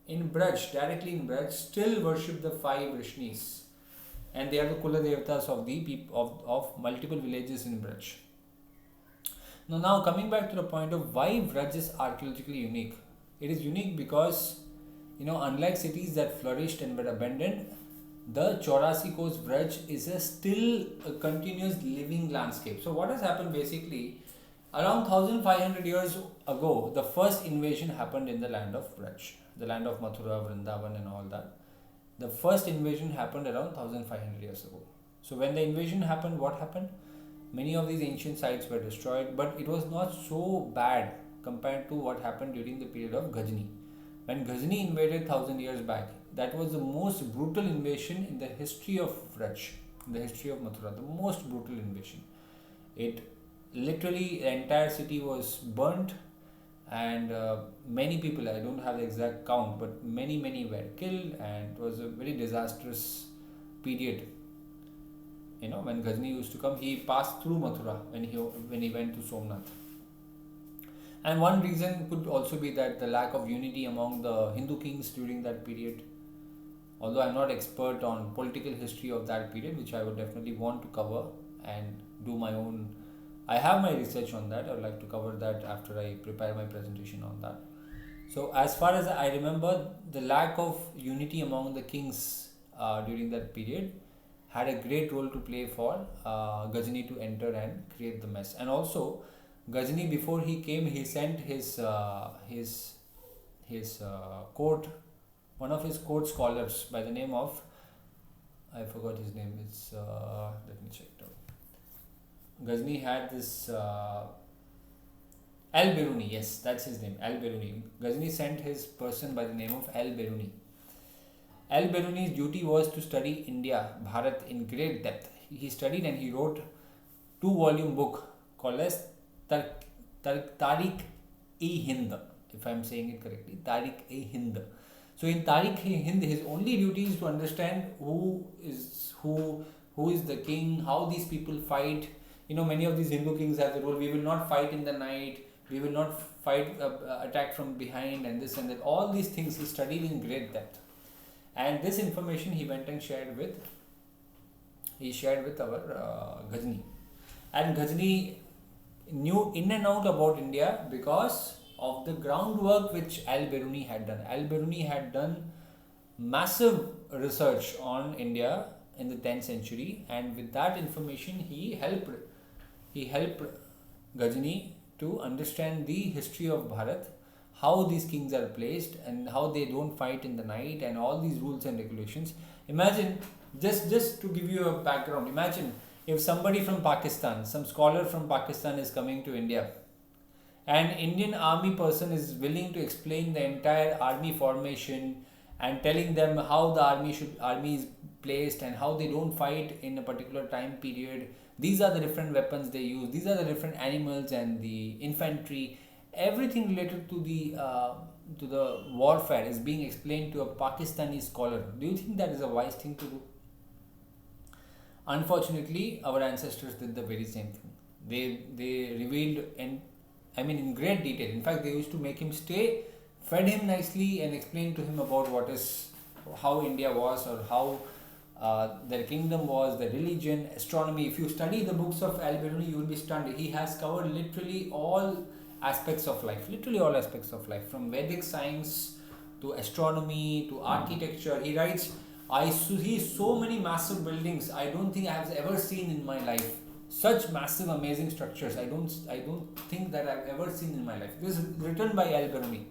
directly in Vraj, still worship the 5 Vrishnis. And they are the Kula Devatas of the of multiple villages in Vraj. Now coming back to the point of why Vraj is archaeologically unique. It is unique because, unlike cities that flourished and were abandoned, the Chaurasi Coast Vraj is still a continuous living landscape. So what has happened basically, around 1500 years ago, the first invasion happened in the land of Vraj, the land of Mathura, Vrindavan and all that. The first invasion happened around 1500 years ago. So when the invasion happened, what happened? Many of these ancient sites were destroyed, but it was not so bad compared to what happened during the period of Ghazni. When Ghazni invaded 1000 years back, that was the most brutal invasion in the history of Vraj, in the history of Mathura, the most brutal invasion. It literally, the entire city was burnt and many people, I don't have the exact count, but many were killed, and it was a very disastrous period. When Ghazni used to come, he passed through Mathura when he went to Somnath. And one reason could also be that the lack of unity among the Hindu kings during that period. Although I'm not expert on political history of that period, which I would definitely want to cover and do my own. I have my research on that. I would like to cover that after I prepare my presentation on that. So as far as I remember, the lack of unity among the kings during that period had a great role to play for Ghazni to enter and create the mess. And also, Ghazni, before he came, he sent his court, one of his court scholars by the name of, I forgot his name. It's let me check it out. Ghazni had this Al-Biruni, yes, that's his name, Al-Biruni. Ghazni sent his person by the name of Al-Biruni. Al-Biruni's duty was to study India, Bharat in great depth. He studied and he wrote 2-volume book called as Tariq-e-Hind, if I am saying it correctly, Tariq-e-Hind. So in Tariq-e-Hind, his only duty is to understand who is the king, how these people fight. Many of these Hindu kings have the rule, we will not fight in the night, we will not fight, attack from behind and this and that. All these things he studied in great depth. And this information he went and shared with our Ghazni. And Ghazni knew in and out about India because of the groundwork which Al-Biruni had done. Al-Biruni had done massive research on India in the 10th century, and with that information he helped Ghazni to understand the history of Bharat, how these kings are placed and how they don't fight in the night and all these rules and regulations. Imagine, just to give you a background, imagine if somebody from Pakistan, some scholar from Pakistan is coming to India, an Indian army person is willing to explain the entire army formation and telling them how the army is placed and how they don't fight in a particular time period. These are the different weapons they use. These are the different animals and the infantry. Everything related to the warfare is being explained to a Pakistani scholar. Do you think that is a wise thing to do? Unfortunately, our ancestors did the very same thing. They revealed in great detail. In fact, they used to make him stay, fed him nicely, and explain to him about what is how India was, or how their kingdom was, the religion, astronomy. If you study the books of Al-Biruni, you will be stunned. He has covered literally all aspects of life, from Vedic science to astronomy to architecture. He writes, I see so many massive buildings I don't think I have ever seen in my life. Such massive, amazing structures I don't think that I've ever seen in my life. This is written by Al-Biruni.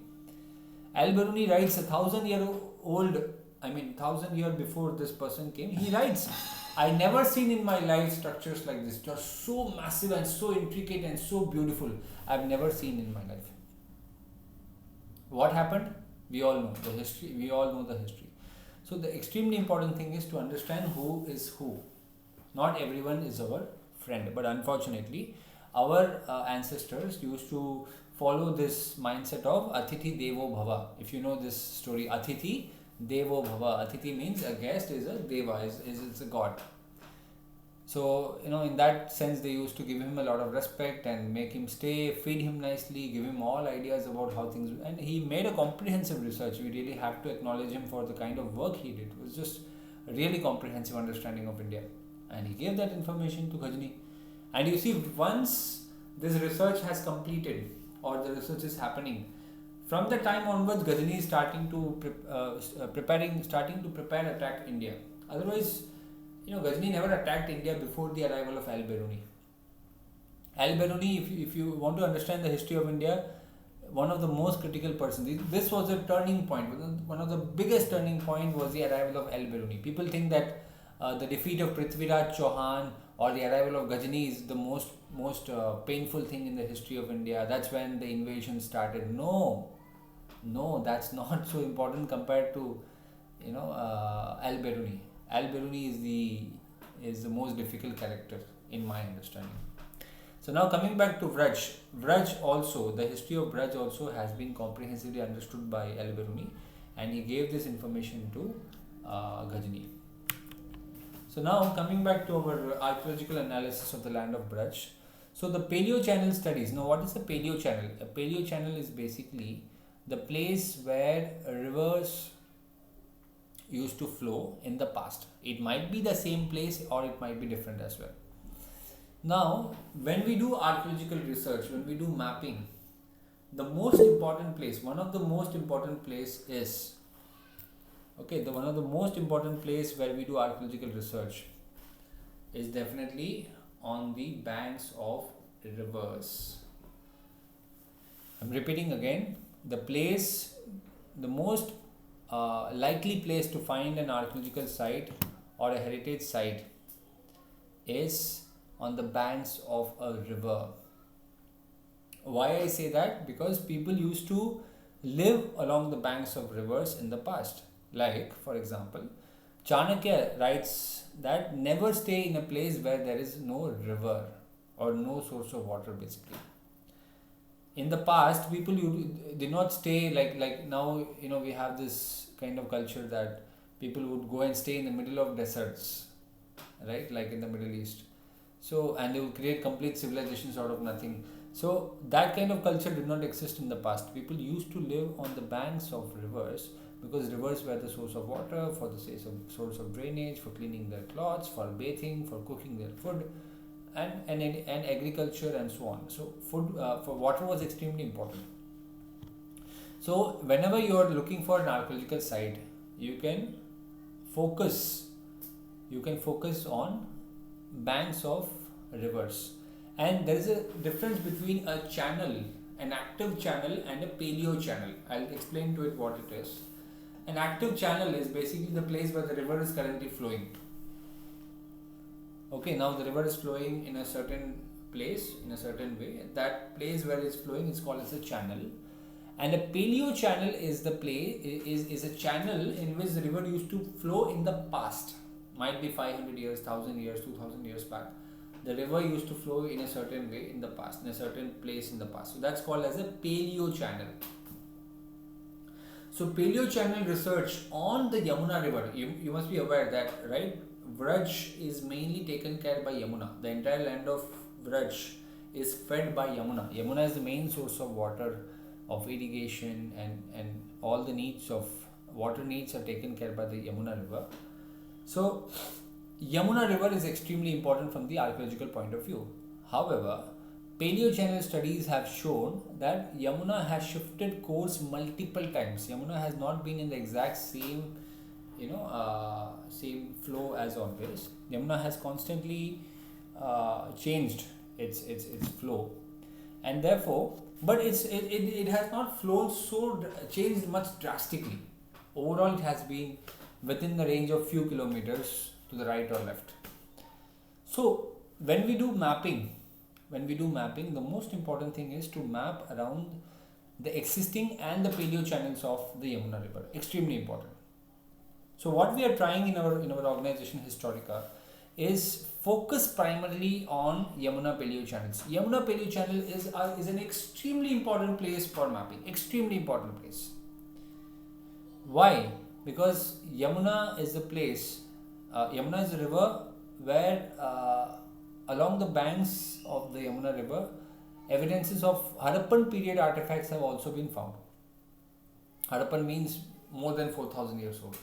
Al-Biruni writes 1,000 years before this person came. He writes, I never seen in my life structures like this. They are so massive and so intricate and so beautiful. I've never seen in my life. What happened? We all know the history. So the extremely important thing is to understand who is who. Not everyone is our friend, but unfortunately, our ancestors used to follow this mindset of Atithi Devo Bhava. If you know this story, Atithi Devo Bhava. Atithi means a guest, is a Deva, is a god. So, in that sense, they used to give him a lot of respect and make him stay, feed him nicely, give him all ideas about how things. And he made a comprehensive research. We really have to acknowledge him for the kind of work he did. It was just a really comprehensive understanding of India. And he gave that information to Ghajini. And you see, once this research has completed, or the research is happening, from the time onwards, Ghajini is starting to prepare attack India. Otherwise, Ghajini never attacked India before the arrival of Al-Biruni. Al-Biruni, if you want to understand the history of India, one of the most critical persons. This was a turning point. One of the biggest turning point was the arrival of Al-Biruni. People think that the defeat of Prithviraj Chauhan or the arrival of Ghajini is the most painful thing in the history of India. That's when the invasion started. No, that's not so important compared to Al-Biruni. Al-Biruni is the most difficult character in my understanding. So now coming back to Vraj. Vraj also, the history of Vraj also has been comprehensively understood by Al-Biruni, and he gave this information to Ghajini. So now coming back to our archaeological analysis of the land of Vraj. So the Paleo Channel studies. Now what is a Paleo Channel? A Paleo Channel is basically the place where rivers used to flow in the past. It might be the same place or it might be different as well. Now, when we do archaeological research, when we do mapping, one of the most important place where we do archaeological research is definitely on the banks of rivers. I'm repeating again, the most likely place to find an archaeological site or a heritage site is on the banks of a river. Why I say that? Because people used to live along the banks of rivers in the past. Like, for example, Chanakya writes that never stay in a place where there is no river or no source of water, basically. In the past, people did not stay like now. We have this kind of culture that people would go and stay in the middle of deserts, right? Like in the Middle East. So, and they will create complete civilizations out of nothing. So that kind of culture did not exist in the past. People used to live on the banks of rivers because rivers were the source of water, for the source of drainage, for cleaning their clothes, for bathing, for cooking their food, and agriculture and so on. So food for water was extremely important. So whenever you are looking for an archaeological site, you can focus on banks of rivers. And there is a difference between a channel, an active channel, and a paleo channel. I'll explain to it what it is. An active channel is basically the place where the river is currently flowing. Okay, now the river is flowing in a certain place, in a certain way. That place where it's flowing is called as a channel. And a paleo channel is a channel in which the river used to flow in the past. Might be 500 years, 1000 years, 2000 years back. The river used to flow in a certain way in the past, in a certain place in the past. So that's called as a paleo channel. So paleo channel research on the Yamuna river, you must be aware that, right? Vraj is mainly taken care by Yamuna. The entire land of Vraj is fed by Yamuna. Yamuna is the main source of water, of irrigation, and all the needs of water needs are taken care by the Yamuna river. So Yamuna river is extremely important from the archaeological point of view. However, paleochannel studies have shown that Yamuna has shifted course multiple times. Yamuna has not been in the exact same same flow as always. Yamuna has constantly changed its flow, and therefore, but it has not flown changed much drastically. Overall, it has been within the range of few kilometers to the right or left. So when we do mapping, the most important thing is to map around the existing and the paleochannels of the Yamuna river. Extremely important. So what we are trying in our organization Historika is focus primarily on Yamuna paleochannels. Yamuna paleochannel is an extremely important place for mapping. Extremely important place. Why? Because Yamuna is the place. Yamuna is a river where along the banks of the Yamuna river, evidences of Harappan period artifacts have also been found. Harappan means more than 4,000 years old.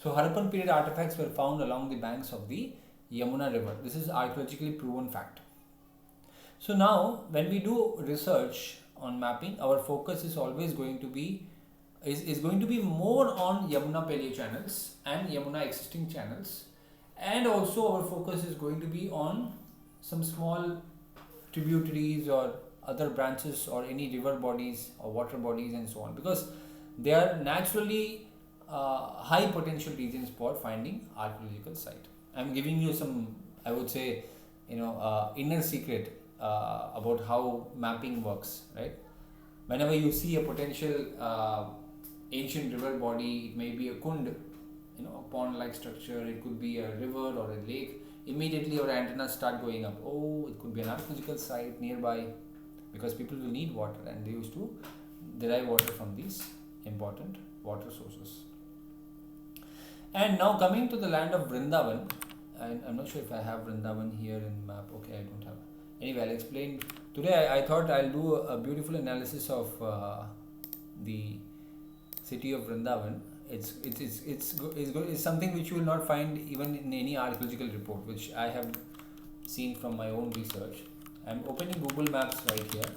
So Harappan period artifacts were found along the banks of the Yamuna river. This is archaeologically proven fact. So now when we do research on mapping, our focus is always going to be more on Yamuna paleochannels and Yamuna existing channels, and also our focus is going to be on some small tributaries or other branches or any river bodies or water bodies and so on, because they are naturally high potential regions for finding archaeological site. I am giving you some, I would say, inner secret about how mapping works, right? Whenever you see a potential ancient river body, it may be a kund, a pond-like structure, it could be a river or a lake, immediately our antennas start going up. Oh, it could be an archaeological site nearby, because people will need water and they used to derive water from these important water sources. And now coming to the land of Vrindavan, and I'm not sure if I have Vrindavan here in map. Okay, I don't have. Anyway, I'll explain. Today I thought I'll do a beautiful analysis of the city of Vrindavan. It's something which you will not find even in any archaeological report, which I have seen from my own research. I'm opening Google Maps right here,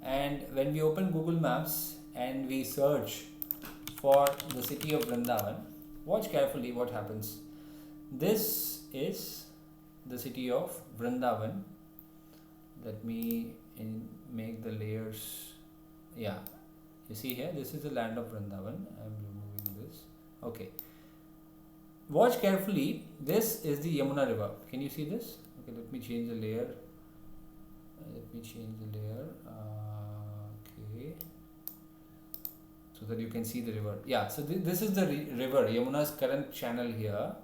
and when we open Google Maps and we search for the city of Vrindavan, watch carefully what happens. This is the city of Vrindavan. Let me make the layers. Yeah, you see here, this is the land of Vrindavan. I'm removing this. Okay. Watch carefully. This is the Yamuna river. Can you see this? Okay, let me change the layer. Okay. So that you can see the river. Yeah, so this is the river, Yamuna's current channel here.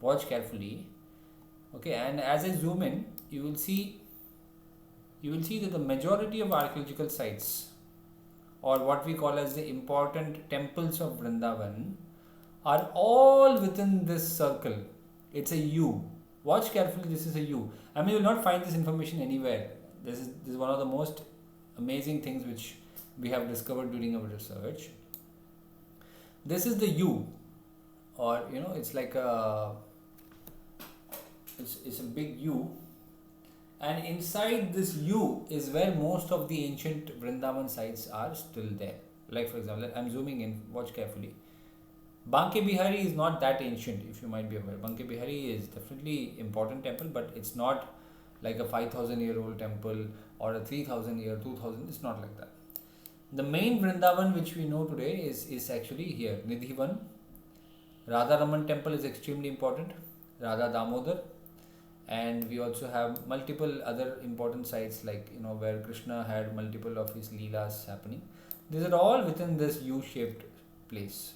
Watch carefully. Okay, and as I zoom in, you will see that the majority of archaeological sites, or what we call as the important temples of Vrindavan, are all within this circle. It's a U. Watch carefully, this is a U. I mean, you will not find this information anywhere. This is one of the most amazing things which we have discovered during our research. This is the U, or it's like it's a big U, and inside this U is where most of the ancient Vrindavan sites are still there. Like for example, I'm zooming in, watch carefully. Banke Bihari is not that ancient, if you might be aware. Banke Bihari is definitely important temple, but it's not like a 5,000-year-old temple or a 3,000-year, 2,000. It's not like that. The main Vrindavan which we know today is actually here, Nidhivan. Radha Raman temple is extremely important, Radha Damodar, and we also have multiple other important sites like where Krishna had multiple of his leelas happening. These are all within this U-shaped place.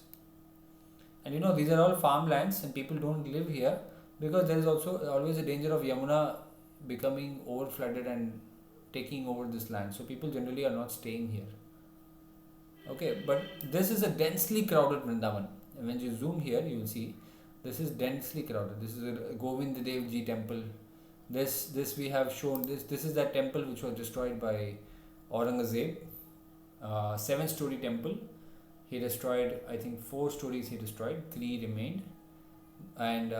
And these are all farmlands and people don't live here because there is also always a danger of Yamuna becoming over flooded and taking over this land. So people generally are not staying here. Okay, but this is a densely crowded Vrindavan. And when you zoom here, you will see this is densely crowded. This is a Govind Dev Ji temple. This we have shown. This is that temple which was destroyed by Aurangzeb. 7-story temple. He destroyed, I think, 4 stories he destroyed, 3 remained, and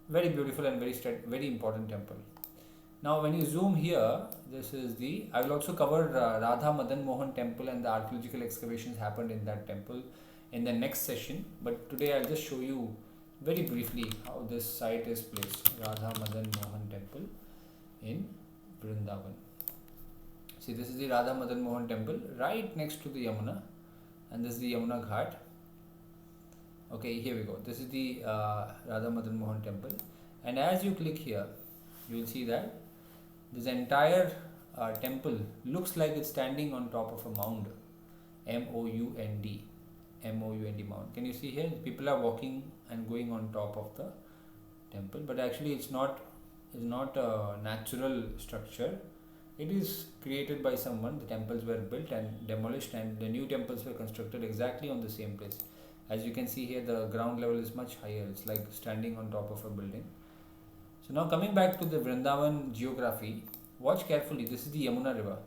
very beautiful and very important temple. Now, when you zoom here, this is the. I will also cover Radha Madan Mohan temple and the archaeological excavations happened in that temple in the next session. But today I'll just show you very briefly how this site is placed. Radha Madan Mohan temple in Vrindavan. See, this is the Radha Madan Mohan temple right next to the Yamuna, and this is the Yamuna Ghat. Okay, here we go. This is the Radha Madan Mohan temple, and as you click here, you will see that this entire temple looks like it's standing on top of a mound. M-O-U-N-D. M-O-U-N-D mound. Can you see here? People are walking and going on top of the temple, but actually it's not a natural structure. It is created by someone. The temples were built and demolished, and the new temples were constructed exactly on the same place. As you can see here, the ground level is much higher. It's like standing on top of a building. So now coming back to the Vrindavan geography, watch carefully. This is the Yamuna River.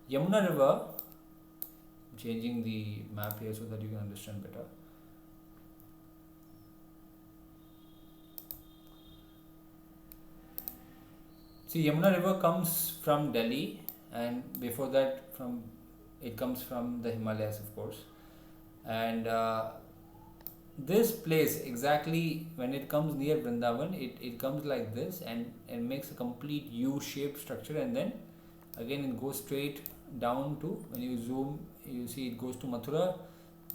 Yamuna River, changing the map here so that you can understand better. See, Yamuna River comes from Delhi, and before that it comes from the Himalayas, of course. And this place, exactly when it comes near Vrindavan, it comes like this and makes a complete U-shaped structure, and then again it goes straight down to, when you zoom, you see it goes to Mathura,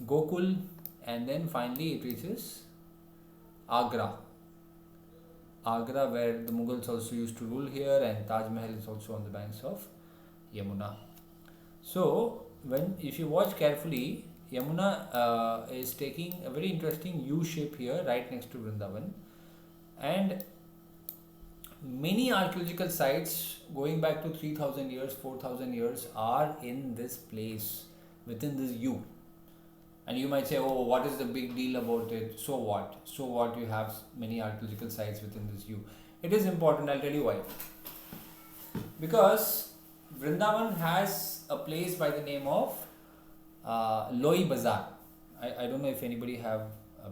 Gokul, and then finally it reaches Agra. Agra, where the Mughals also used to rule here, and Taj Mahal is also on the banks of Yamuna. So if you watch carefully, Yamuna is taking a very interesting U shape here right next to Vrindavan, and many archaeological sites going back to 3000 years, 4000 years are in this place within this U. And you might say, oh, what is the big deal about it? So what? So what, you have many archaeological sites within this U. It is important, I'll tell you why. Because Vrindavan has a place by the name of Loi Bazaar. I don't know if anybody have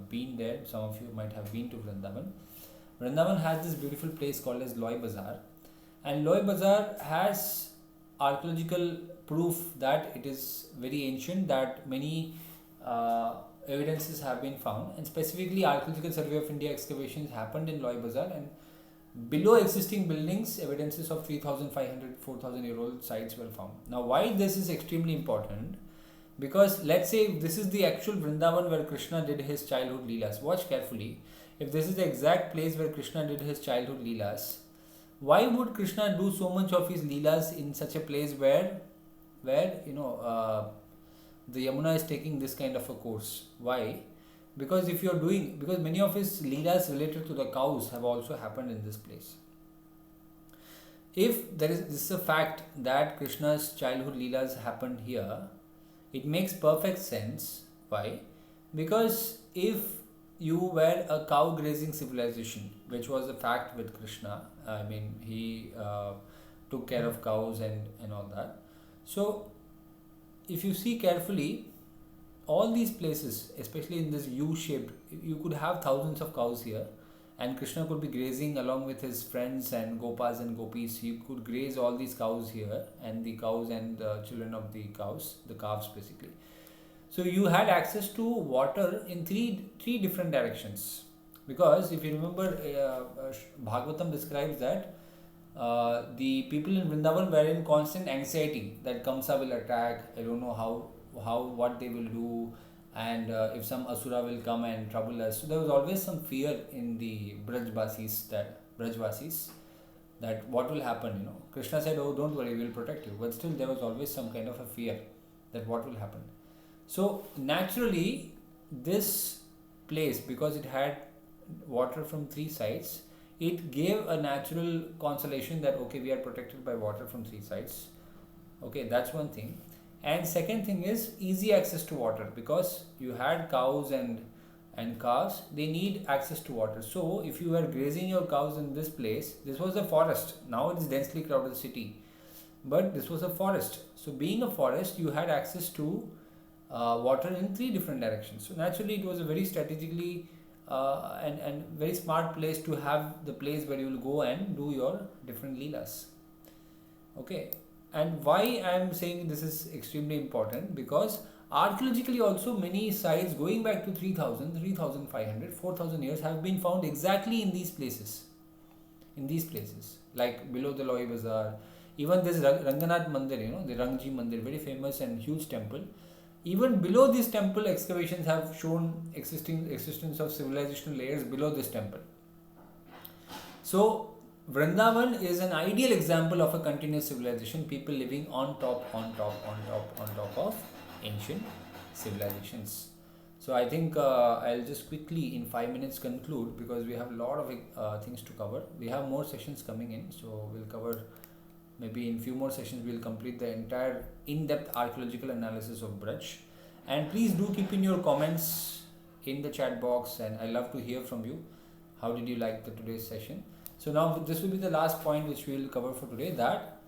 been there. Some of you might have been to Vrindavan. Vrindavan has this beautiful place called as Loi Bazaar, and Loi Bazaar has archaeological proof that it is very ancient, that many evidences have been found, and specifically Archaeological Survey of India excavations happened in Loi Bazaar, and below existing buildings evidences of 3500 4000 year old sites were found. Now why this is extremely important? Because let's say this is the actual Vrindavan where Krishna did his childhood leelas. Watch carefully. If this is the exact place where Krishna did his childhood leelas, why would Krishna do so much of his leelas in such a place where the Yamuna is taking this kind of a course? Why? Because because many of his leelas related to the cows have also happened in this place. If this is a fact that Krishna's childhood leelas happened here, it makes perfect sense. Why? Because if you were a cow grazing civilization, which was a fact with Krishna, I mean, he took care of cows and all that. So if you see carefully, all these places, especially in this U-shaped, you could have thousands of cows here, and Krishna could be grazing along with his friends and gopas and gopis. He could graze all these cows here, and the cows and the children of the cows, the calves basically. So you had access to water in three different directions, because if you remember, Bhagavatam describes that the people in Vrindavan were in constant anxiety that Kamsa will attack. I don't know what they will do, and if some Asura will come and trouble us. So there was always some fear in the Brajvasis that what will happen. Krishna said, oh, don't worry, we will protect you. But still there was always some kind of a fear that what will happen. So naturally this place, because it had water from 3 sides, it gave a natural consolation that okay, we are protected by water from 3 sides. Okay, that's one thing. And second thing is easy access to water, because you had cows and calves, they need access to water. So if you were grazing your cows in this place, this was a forest. Now it is densely crowded city, but this was a forest. So being a forest, you had access to water in three different directions. So naturally, it was a very strategically and very smart place to have the place where you will go and do your different leelas. Okay, and why I am saying this is extremely important, because archaeologically also many sites going back to 3000, 3500, 4000 years have been found exactly in these places. In these places, like below the Loi Bazaar, even this Ranganath Mandir, the Rangji Mandir, very famous and huge temple. Even below this temple, excavations have shown existence of civilizational layers below this temple. So Vrindavan is an ideal example of a continuous civilization, people living on top of ancient civilizations. So I think I'll just quickly in 5 minutes conclude, because we have a lot of things to cover. We have more sessions coming in, so we'll cover, maybe in few more sessions we'll complete the entire in-depth archaeological analysis of Vraj. And please do keep in your comments in the chat box, and I love to hear from you. How did you like today's session? So now this will be the last point which we will cover for today, that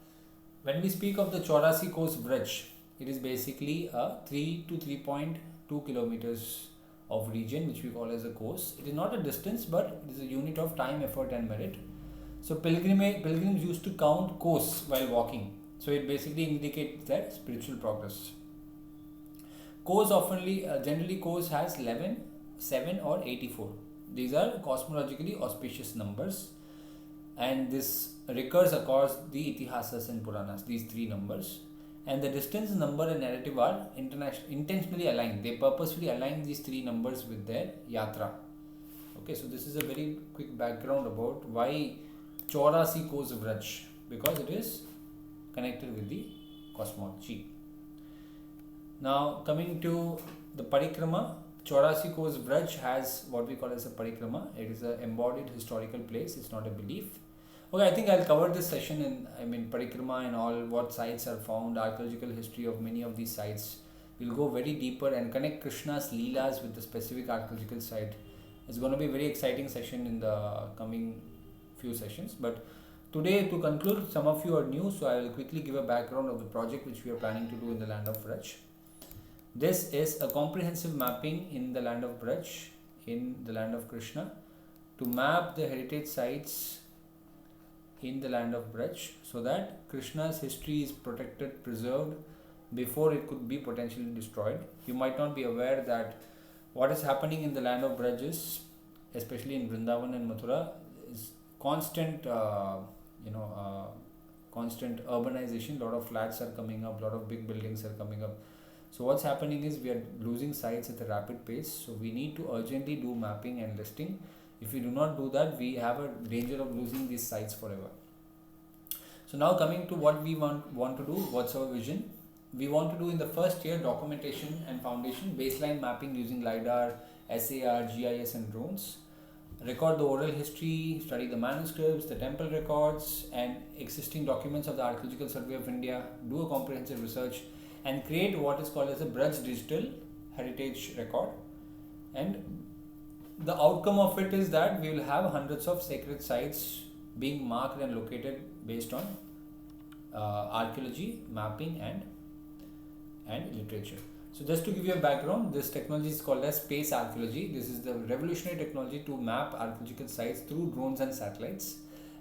when we speak of the Chaurasi Coast Vraj, it is basically a 3 to 3.2 kilometers of region which we call as a coast. It is not a distance, but it is a unit of time, effort and merit. So pilgrims used to count coasts while walking. So it basically indicates that spiritual progress. Coast generally coast has 11, 7 or 84. These are cosmologically auspicious numbers, and this recurs across the Itihasas and Puranas, these three numbers. And the distance, number and narrative are intentionally aligned. They purposefully align these three numbers with their yatra. Okay, so this is a very quick background about why Chaurasi Coast Vraj, because it is connected with the cosmology. Now coming to the parikrama, Chaurasi Coast Vraj has what we call as a parikrama. It is an embodied historical place. It's not a belief. Okay, I think I'll cover this session in parikrama and all, what sites are found, archaeological history of many of these sites. We'll go very deeper and connect Krishna's leelas with the specific archaeological site. It's going to be a very exciting session in the coming few sessions. But today, to conclude, some of you are new, so I will quickly give a background of the project which we are planning to do in the land of Vraj. This is a comprehensive mapping in the land of Vraj, in the land of Krishna, to map the heritage sites in the land of Vraj, so that Krishna's history is protected, preserved before it could be potentially destroyed. You might not be aware that what is happening in the land of Vraj is, especially in Vrindavan and Mathura, is constant constant urbanization. A lot of flats are coming up, a lot of big buildings are coming up. So what's happening is we are losing sites at a rapid pace. So we need to urgently do mapping and listing. If we do not do that, we have a danger of losing these sites forever. So now coming to what we want to do, what's our vision? We want to do in the first year documentation and foundation, baseline mapping using LiDAR, SAR, GIS and drones. Record the oral history, study the manuscripts, the temple records and existing documents of the Archaeological Survey of India, do a comprehensive research and create what is called as a Vraj digital heritage record. And the outcome of it is that we will have hundreds of sacred sites being marked and located based on archaeology, mapping and literature. So just to give you a background, this technology is called as space archaeology. This is the revolutionary technology to map archaeological sites through drones and satellites.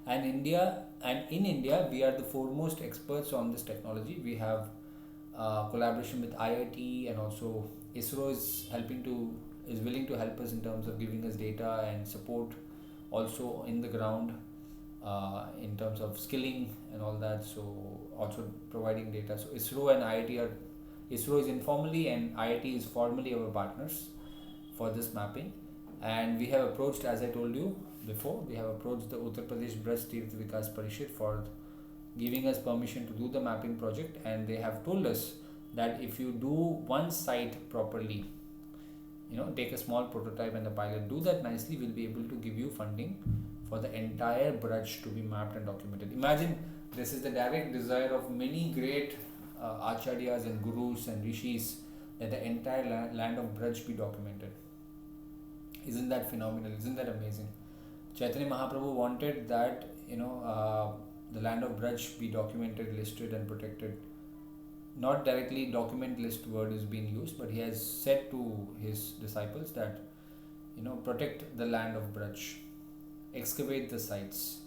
And in India, we are the foremost experts on this technology. We have collaboration with IIT, and also ISRO is willing to help us in terms of giving us data and support also in the ground in terms of skilling and all that. So also providing data. So ISRO is informally and IIT is formally our partners for this mapping. And we have approached, as I told you before, we have approached the Uttar Pradesh Vraj Tirth Vikas Parishad for giving us permission to do the mapping project, and they have told us that if you do one site properly, take a small prototype and the pilot, do that nicely, we'll be able to give you funding for the entire Vraj to be mapped and documented. Imagine, this is the direct desire of many great acharyas and gurus and rishis, that the entire land of Vraj be documented. Isn't that phenomenal? Isn't that amazing? Chaitanya Mahaprabhu wanted that the land of Vraj be documented, listed and protected not directly document list word is being used, but he has said to his disciples that, protect the land of Braj, excavate the sites.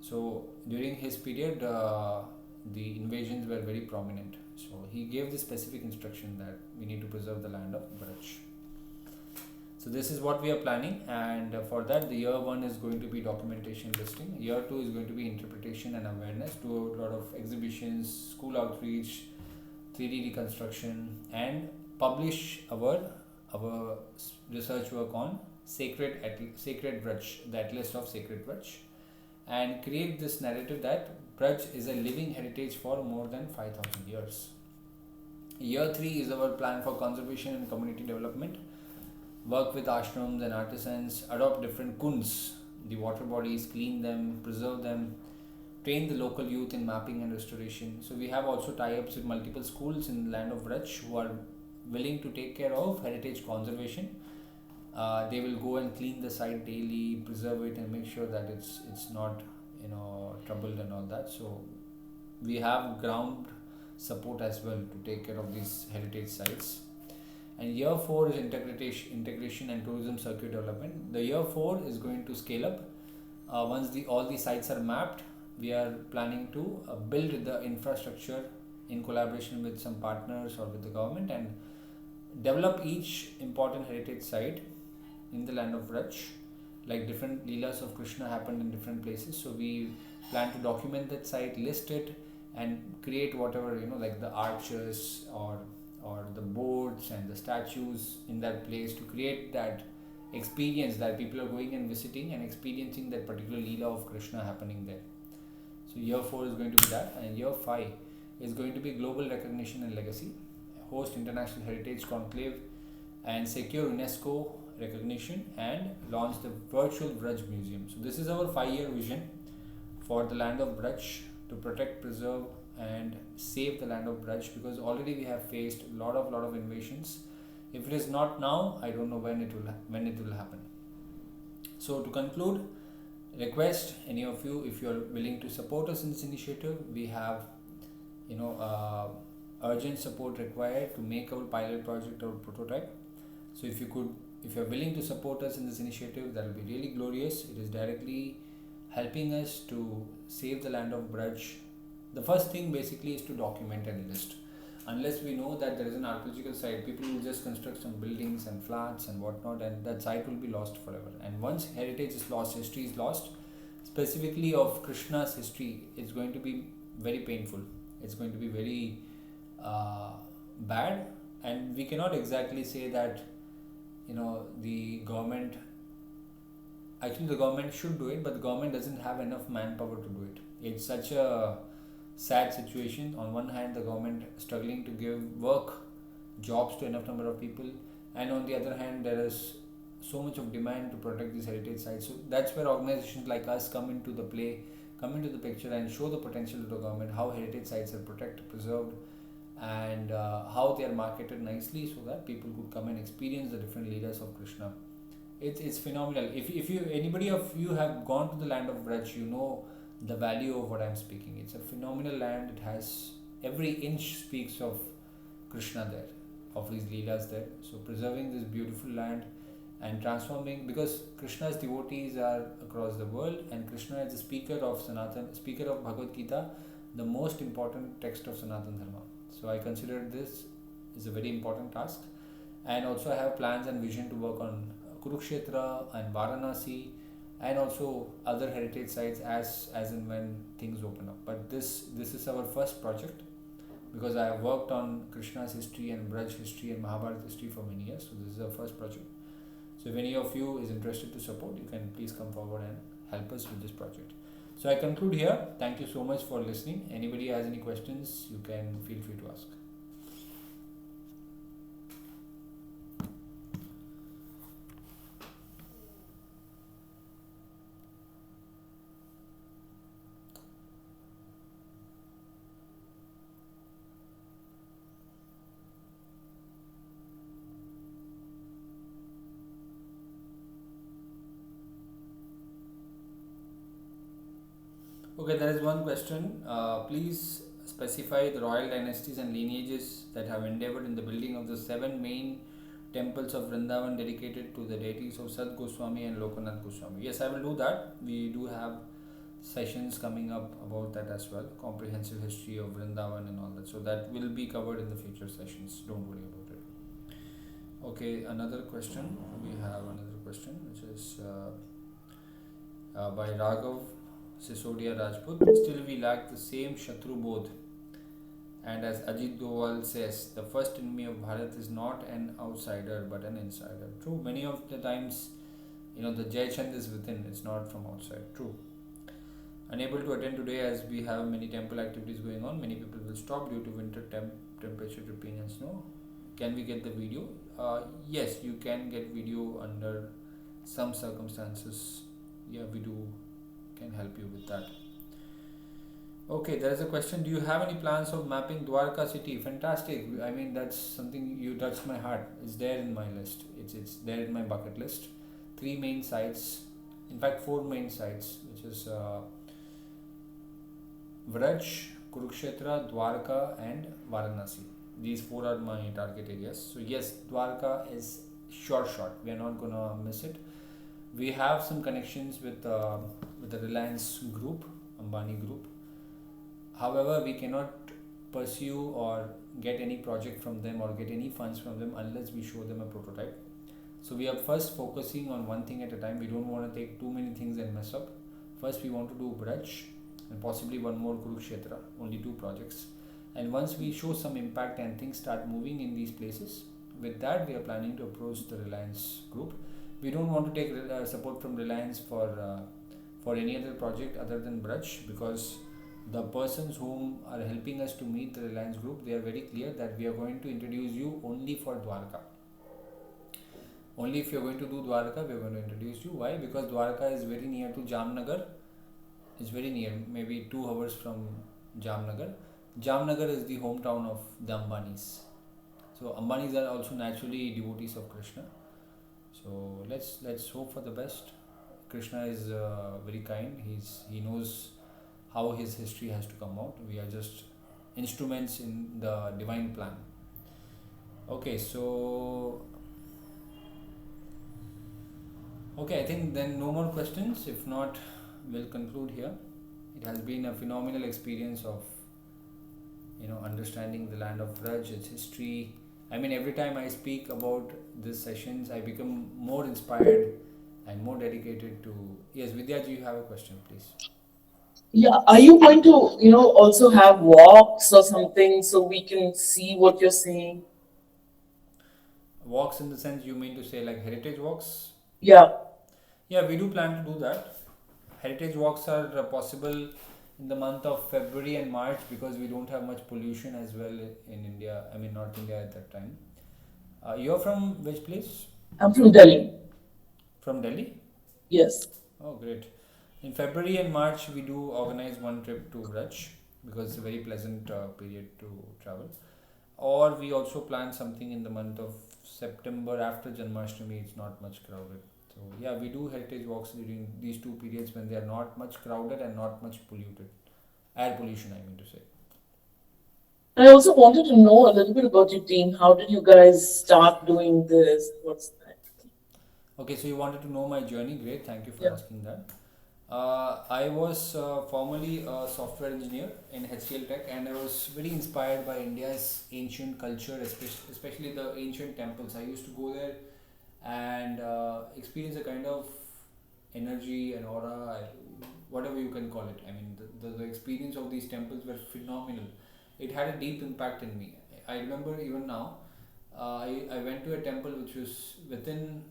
So during his period, the invasions were very prominent. So he gave the specific instruction that we need to preserve the land of Braj. So this is what we are planning, and for that the year 1 is going to be documentation listing. Year 2 is going to be interpretation and awareness. Do a lot of exhibitions, school outreach, 3D reconstruction, and publish our research work on sacred Vraj, that list of sacred Vraj, and create this narrative that Vraj is a living heritage for more than 5,000 years. Year 3 is our plan for conservation and community development. Work with ashrams and artisans, adopt different kunds, the water bodies, clean them, preserve them, train the local youth in mapping and restoration. So we have also tie-ups with multiple schools in the land of Vraj who are willing to take care of heritage conservation. They will go and clean the site daily, preserve it, and make sure that it's not troubled and all that. So we have ground support as well to take care of these heritage sites. And year 4 is integration and tourism circuit development. The year 4 is going to scale up. Once all the sites are mapped, we are planning to build the infrastructure in collaboration with some partners or with the government, and develop each important heritage site in the land of Vraj. Like different leelas of Krishna happened in different places, so we plan to document that site, list it, and create whatever like the arches or the boards and the statues in that place, to create that experience that people are going and visiting and experiencing that particular leela of Krishna happening there. So year 4 is going to be that, and year 5 is going to be global recognition and legacy, host international heritage conclave, and secure UNESCO recognition, and launch the virtual Vraj museum. So this is our 5-year vision for the land of Vraj, to protect, preserve, and save the land of Vraj, because already we have faced a lot of invasions. If it is not now, I don't know when it will happen. So to conclude, request any of you, if you are willing to support us in this initiative, we have urgent support required to make our pilot project or prototype. So if you are willing to support us in this initiative, that will be really glorious. It is directly helping us to save the land of Vraj. The first thing basically is to document and list. Unless we know that there is an archaeological site, people will just construct some buildings and flats and whatnot, and that site will be lost forever. And once heritage is lost, history is lost, specifically of Krishna's history, it's going to be very painful. It's going to be very bad, and we cannot exactly say that the government should do it, but the government doesn't have enough manpower to do it. It's such a sad situation. On one hand, the government struggling to give jobs to enough number of people, and on the other hand, there is so much of demand to protect these heritage sites. So that's where organizations like us come into the picture, and show the potential to the government how heritage sites are protected, preserved, and how they are marketed nicely, so that people could come and experience the different leelas of Krishna. It's phenomenal. If anybody of you have gone to the land of Vraj, the value of what I'm speaking. It's a phenomenal land. It has every inch speaks of Krishna there, of his leelas there. So preserving this beautiful land and transforming, because Krishna's devotees are across the world, and Krishna is the speaker of Bhagavad Gita, the most important text of Sanatana Dharma. So I consider this is a very important task, and also I have plans and vision to work on Kurukshetra and Varanasi, and also other heritage sites as and when things open up. But this is our first project, because I have worked on Krishna's history and Vraj history and Mahabharata history for many years. So this is our first project. So if any of you is interested to support, you can please come forward and help us with this project. So I conclude here. Thank you so much for listening. Anybody has any questions, you can feel free to ask. Okay, there is one question. Please specify the royal dynasties and lineages that have endeavored in the building of the 7 main temples of Vrindavan dedicated to the deities of Sad Goswami and Lokanath Goswami. Yes, I will do that. We do have sessions coming up about that as well, comprehensive history of Vrindavan and all that. So that will be covered in the future sessions. Don't worry about it. Okay, another question. We have another question which is by Raghav Sisodia Rajput. Still, we lack the same Shatru Bodh. And as Ajit Doval says, the first enemy of Bharat is not an outsider but an insider. True, many of the times, the Jai Chand is within, it's not from outside. True. Unable to attend today as we have many temple activities going on. Many people will stop due to winter temperature dripping and snow. Can we get the video? Yes, you can get video under some circumstances. Yeah, we can help you with that. Okay, there is a question. Do you have any plans of mapping Dwarka city? Fantastic. I mean, that's something you touched my heart. It's there in my list. It's there in my bucket list. 3 main sites. In fact, 4 main sites, which is Vraj, Kurukshetra, Dwarka, and Varanasi. These 4 are my target areas. So yes, Dwarka is sure shot. We are not gonna miss it. We have some connections with the Reliance group, Ambani group. However, we cannot pursue or get any project from them or get any funds from them unless we show them a prototype. So we are first focusing on one thing at a time. We don't want to take too many things and mess up. First, we want to do Vraj and possibly one more Kurukshetra, only 2 projects. And once we show some impact and things start moving in these places, with that we are planning to approach the Reliance group. We don't want to take support from Reliance for any other project other than Vraj, because the persons whom are helping us to meet the Reliance group, they are very clear that we are going to introduce you only for Dwarka. Only if you are going to do Dwarka, we are going to introduce you. Why? Because Dwarka is very near to Jamnagar. It's very near, maybe 2 hours from Jamnagar. Jamnagar is the hometown of the Ambanis. So Ambanis are also naturally devotees of Krishna. So let's hope for the best. Krishna is very kind. He knows how his history has to come out. We are just instruments in the divine plan. Okay, I think then no more questions. If not, we'll conclude here. It has been a phenomenal experience of understanding the land of Vraj, its history. I mean, every time I speak about these sessions, I become more inspired and more dedicated to. Yes, Vidya, you have a question, please. Yeah, are you going to, also have walks or something so we can see what you're saying? Walks in the sense you mean to say like heritage walks? Yeah. Yeah, we do plan to do that. Heritage walks are possible in the month of February and March because we don't have much pollution as well in India. I mean, North India at that time. You're from which place? I'm from Delhi. From Delhi? Yes. Oh, great. In February and March, we do organize one trip to Vraj because it's a very pleasant period to travel. Or we also plan something in the month of September after Janmashtami. It's not much crowded. So yeah, we do heritage walks during these 2 periods when they are not much crowded and not much polluted. Air pollution, I mean to say. I also wanted to know a little bit about your team. How did you guys start doing this? What's that? Okay, so you wanted to know my journey. Great, thank you for Yeah. asking that. I was formerly a software engineer in HCL Tech, and I was very inspired by India's ancient culture, especially the ancient temples. I used to go there and experience a kind of energy and aura, whatever you can call it. I mean, the experience of these temples were phenomenal. It had a deep impact in me. I remember even now, I went to a temple which was within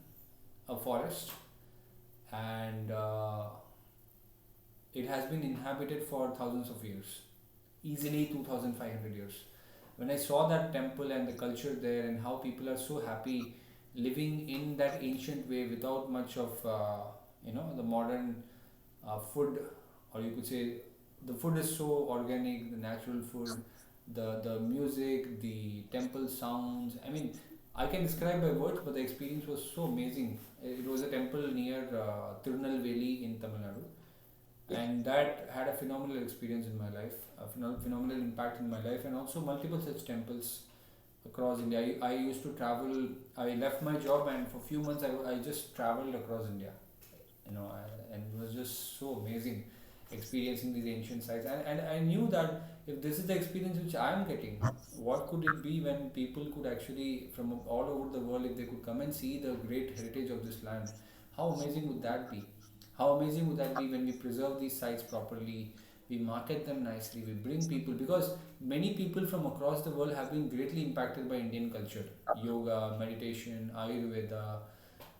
a forest, and it has been inhabited for thousands of years, easily 2500 years. When I saw that temple and the culture there and how people are so happy living in that ancient way without much of the modern food, or you could say the food is so organic, the natural food, the music, the temple sounds. I mean, I can describe by words, but the experience was so amazing. It was a temple near Tirunelveli in Tamil Nadu, and that had a phenomenal experience in my life, a phenomenal impact in my life, and also multiple such temples across India. I used to travel. I left my job, and for few months I just traveled across India. And it was just so amazing experiencing these ancient sites. And I knew that if this is the experience which I am getting, what could it be when people could actually from all over the world, if they could come and see the great heritage of this land? How amazing would that be? How amazing would that be when we preserve these sites properly, we market them nicely, we bring people, because many people from across the world have been greatly impacted by Indian culture, yoga, meditation, Ayurveda,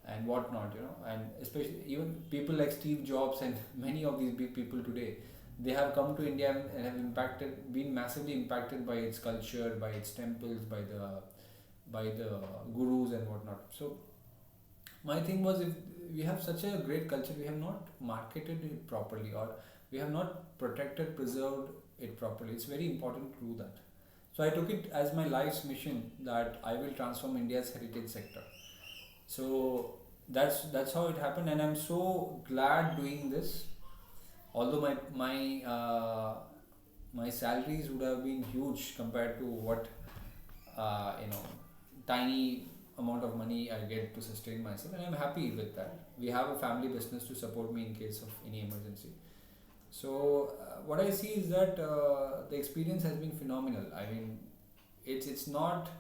and whatnot, and especially even people like Steve Jobs and many of these big people today, they have come to India and have been massively impacted by its culture, by its temples, by the gurus and whatnot. So my thing was, if we have such a great culture, we have not marketed it properly, or we have not protected, preserved it properly. It's very important to do that. So I took it as my life's mission that I will transform India's heritage sector. So that's how it happened, and I'm so glad doing this. Although my salaries would have been huge compared to what uh, you know tiny amount of money I get to sustain myself, and I'm happy with that. We have a family business to support me in case of any emergency. So what I see is that the experience has been phenomenal. I mean, it's not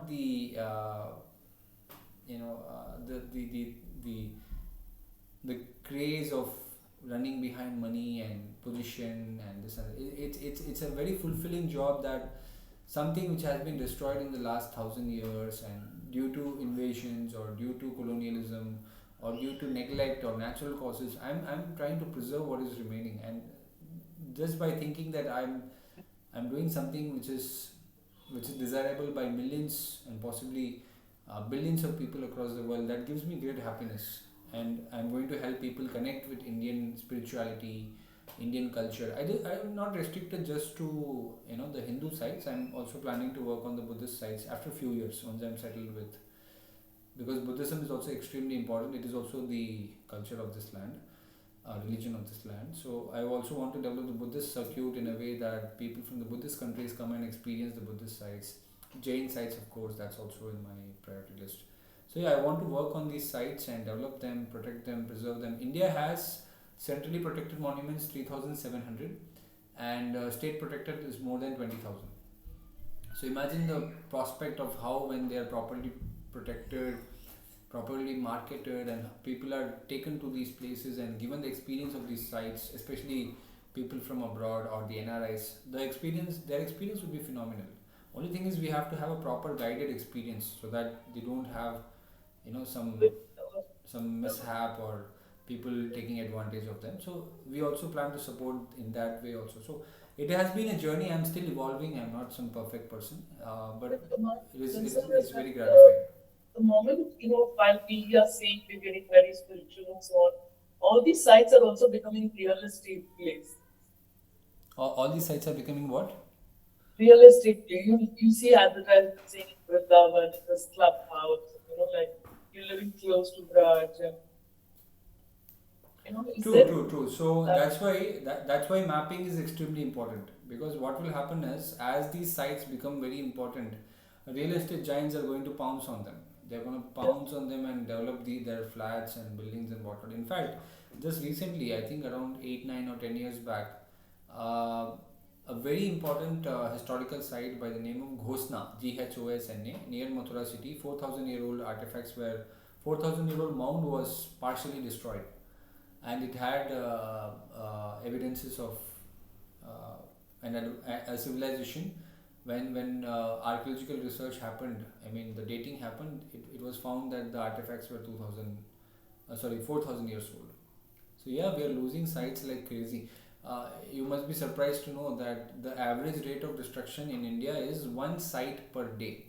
the the the craze of running behind money and position and this and that. It's a very fulfilling job, that something which has been destroyed in the last 1,000 years, and due to invasions or due to colonialism or due to neglect or natural causes, I'm trying to preserve what is remaining. And just by thinking that I'm doing something which is desirable by millions and possibly billions of people across the world, that gives me great happiness. And I'm going to help people connect with Indian spirituality, Indian culture. I'm not restricted just to the Hindu sites. I'm also planning to work on the Buddhist sites after a few years once I'm settled with, because Buddhism is also extremely important. It is also the culture of this land, religion of this land. So I also want to develop the Buddhist circuit in a way that people from the Buddhist countries come and experience the Buddhist sites. Jain sites, of course, that's also in my priority list. So yeah, I want to work on these sites and develop them, protect them, preserve them. India has centrally protected monuments 3,700, and state protected is more than 20,000. So imagine the prospect of how, when they are properly protected, properly marketed, and people are taken to these places and given the experience of these sites, especially people from abroad or the NRIs, their experience would be phenomenal. Only thing is, we have to have a proper guided experience so that they don't have some mishap or people taking advantage of them. So we also plan to support in that way also. So it has been a journey. I'm still evolving. I'm not some perfect person, but But my concern it's is very that gratifying. the moment, while we are saying we're getting very spiritual and so on, all these sites are also becoming real estate places. All these sites are becoming what? Real estate play. You see advertisements saying Vrindavan, this clubhouse, like you're living close to Vraj, and is True, there true, true. So that? that's why mapping is extremely important, because what will happen is, as these sites become very important, real estate giants are going to pounce on them. They're going to pounce on them and develop their flats and buildings and whatnot. In fact, just recently, I think around 8, 9, or 10 years back, uh, a very important historical site by the name of Ghosna, Ghosna, near Mathura city, 4,000-year-old artifacts where 4,000-year-old mound was partially destroyed, and it had evidences of a civilization. When archaeological research happened, I mean the dating happened, it was found that the artifacts were 4,000 years old. So yeah, we are losing sites like crazy. You must be surprised to know that the average rate of destruction in India is one site per day,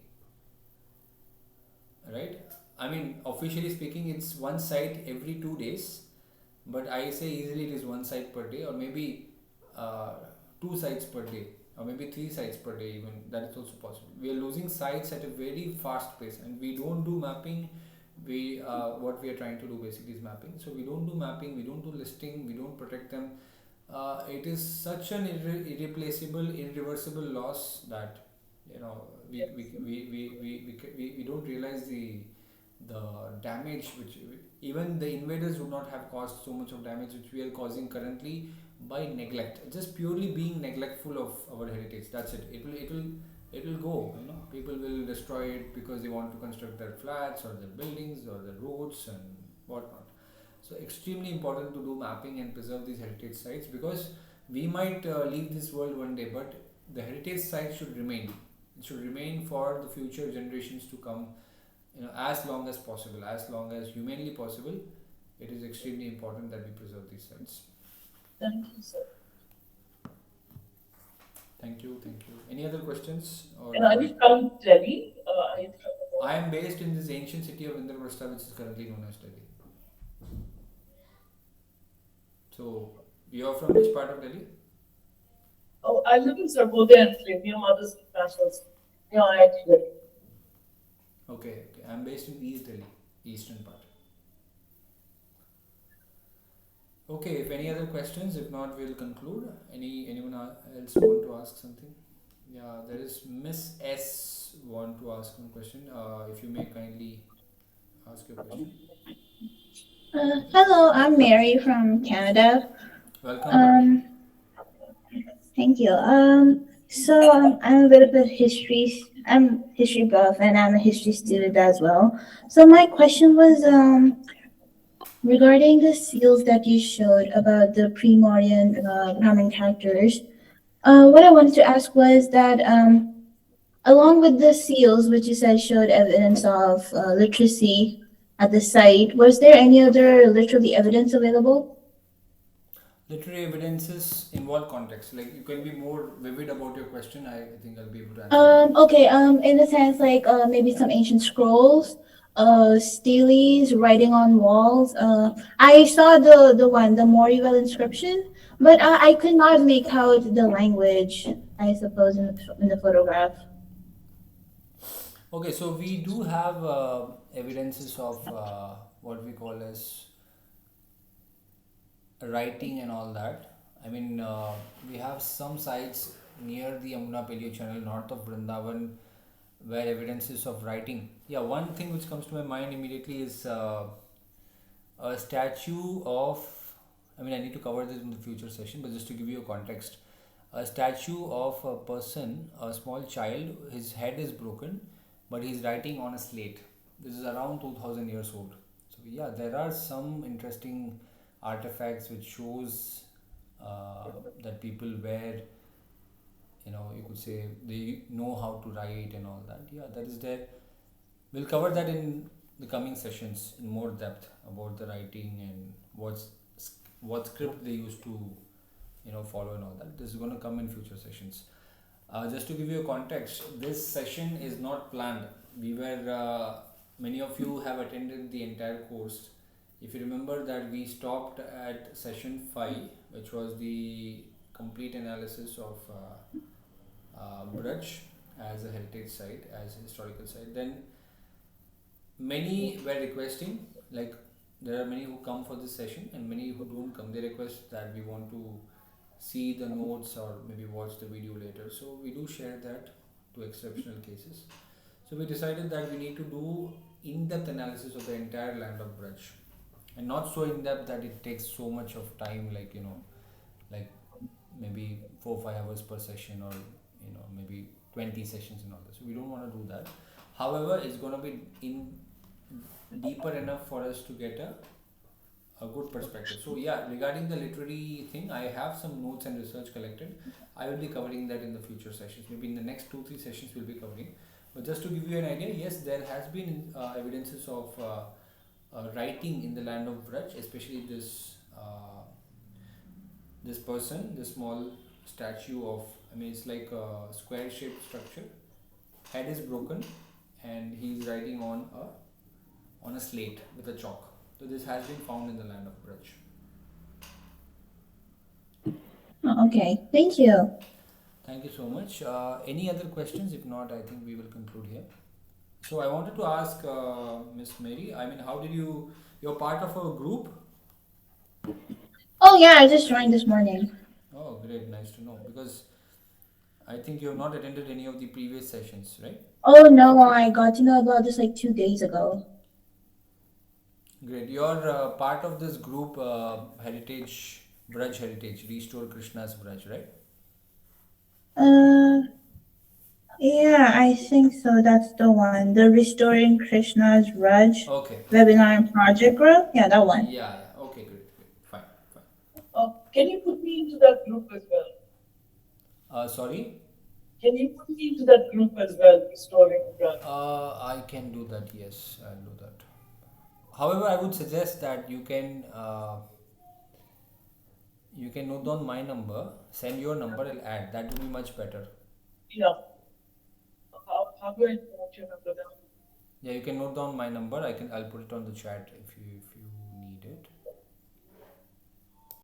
right? I mean, officially speaking, it's one site every 2 days, but I say easily it is one site per day, or maybe uh, two sites per day, or maybe three sites per day, even that is also possible. We are losing sites at a very fast pace, and we don't do mapping, we what we are trying to do basically is mapping. So we don't do mapping, we don't do listing, we don't protect them. It is such an irreplaceable, irreversible loss that you know we don't realize the damage which even the invaders would not have caused so much of damage which we are causing currently by neglect, just purely being neglectful of our heritage. That's it. It will go. You know, people will destroy it because they want to construct their flats or their buildings or their roads and whatnot. So extremely important to do mapping and preserve these heritage sites, because we might leave this world one day, but the heritage sites should remain. It should remain for the future generations to come. You know, as long as possible, as long as humanly possible, it is extremely important that we preserve these sites. Thank you, sir. Thank you, thank you. Any other questions or? And are you from Delhi? Are you from the I north? am based in this ancient city of Indraprastha, which is currently known as Delhi. So, you are from which part of Delhi? Oh, I live in Sarvodaya Enclave, near Mother's International School, near IIT Delhi. Okay, okay. I'm based in East Delhi, eastern part. Okay, if any other questions, if not, we'll conclude. Anyone else want to ask something? Yeah, there is Miss S want to ask one question. If you may kindly ask your question. Hello, I'm Mary from Canada. Welcome. Um, Thank you. I'm a bit of a I'm history buff, and I'm a history student as well. So my question was regarding the seals that you showed about the pre-Mauryan Roman characters. What I wanted to ask was that along with the seals, which you said showed evidence of literacy at the site, was there any other literary evidence available? Literary evidences in what context? Like, you can be more vivid about your question. I think I'll be able to answer it. Okay, in a sense, like maybe some ancient scrolls, steles, writing on walls. I saw the Morivel inscription, but I could not make out the language. I suppose in the photograph. Okay, so we do have evidences of what we call as writing and all that. I mean, we have some sites near the Yamuna Paleo channel north of Vrindavan where evidences of writing. Yeah, one thing which comes to my mind immediately is a statue of. I mean, I need to cover this in the future session, but just to give you a context, a statue of a person, a small child, his head is broken, but he's writing on a slate. This is around 2000 years old. So yeah, there are some interesting artifacts which shows that people were, you know, you could say they know how to write and all that. Yeah, that is there. We'll cover that in the coming sessions in more depth about the writing and what script they used to, you know, follow and all that. This is going to come in future sessions. Just to give you a context, this session is not planned. We were Many of you have attended the entire course. If you remember that we stopped at session 5, which was the complete analysis of Vraj as a heritage site, as a historical site. Then many were requesting, like, there are many who come for this session and many who don't come. They request that we want to see the notes or maybe watch the video later. So we do share that to exceptional cases. So we decided that we need to do in-depth analysis of the entire land of Vraj, and not so in-depth that it takes so much of time, like, you know, like maybe 4 5 hours per session, or you know, maybe 20 sessions and all that. So we don't want to do that. However, it's going to be in deeper enough for us to get a good perspective. So yeah, regarding the literary thing, I have some notes and research collected. I will be covering that in the future sessions. Maybe in the next 2 3 sessions we'll be covering. But just to give you an idea, yes, there has been evidences of writing in the land of Vraj, especially this person, this small statue of. I mean, it's like a square-shaped structure. Head is broken, and he's writing on a slate with a chalk. So this has been found in the land of Vraj. Oh, okay, thank you. Thank you so much. Any other questions? If not, I think we will conclude here. So I wanted to ask Miss Mary. I mean, how did you? You're part of a group. Oh yeah, I just joined this morning. Oh, great, nice to know. Because I think you have not attended any of the previous sessions, right? Oh no, I got to know about this like 2 days ago. Great. You're part of this group, Heritage, Vraj Heritage, Restore Krishna's Vraj, right? Uh, yeah, I think so. That's the one. The Restoring Krishna's Raj Okay, okay. webinar and project group. Yeah, that one. Yeah, yeah. Okay, great, great. Fine, fine. Can you put me into that group as well? Sorry? Can you put me into that group as well, restoring Vraj? I can do that, yes, I'll do that. However, I would suggest that you can note down my number, send your number, I'll add. That would be much better. Yeah. How do I note your number down? Yeah, you can note down my number. I'll put it on the chat if you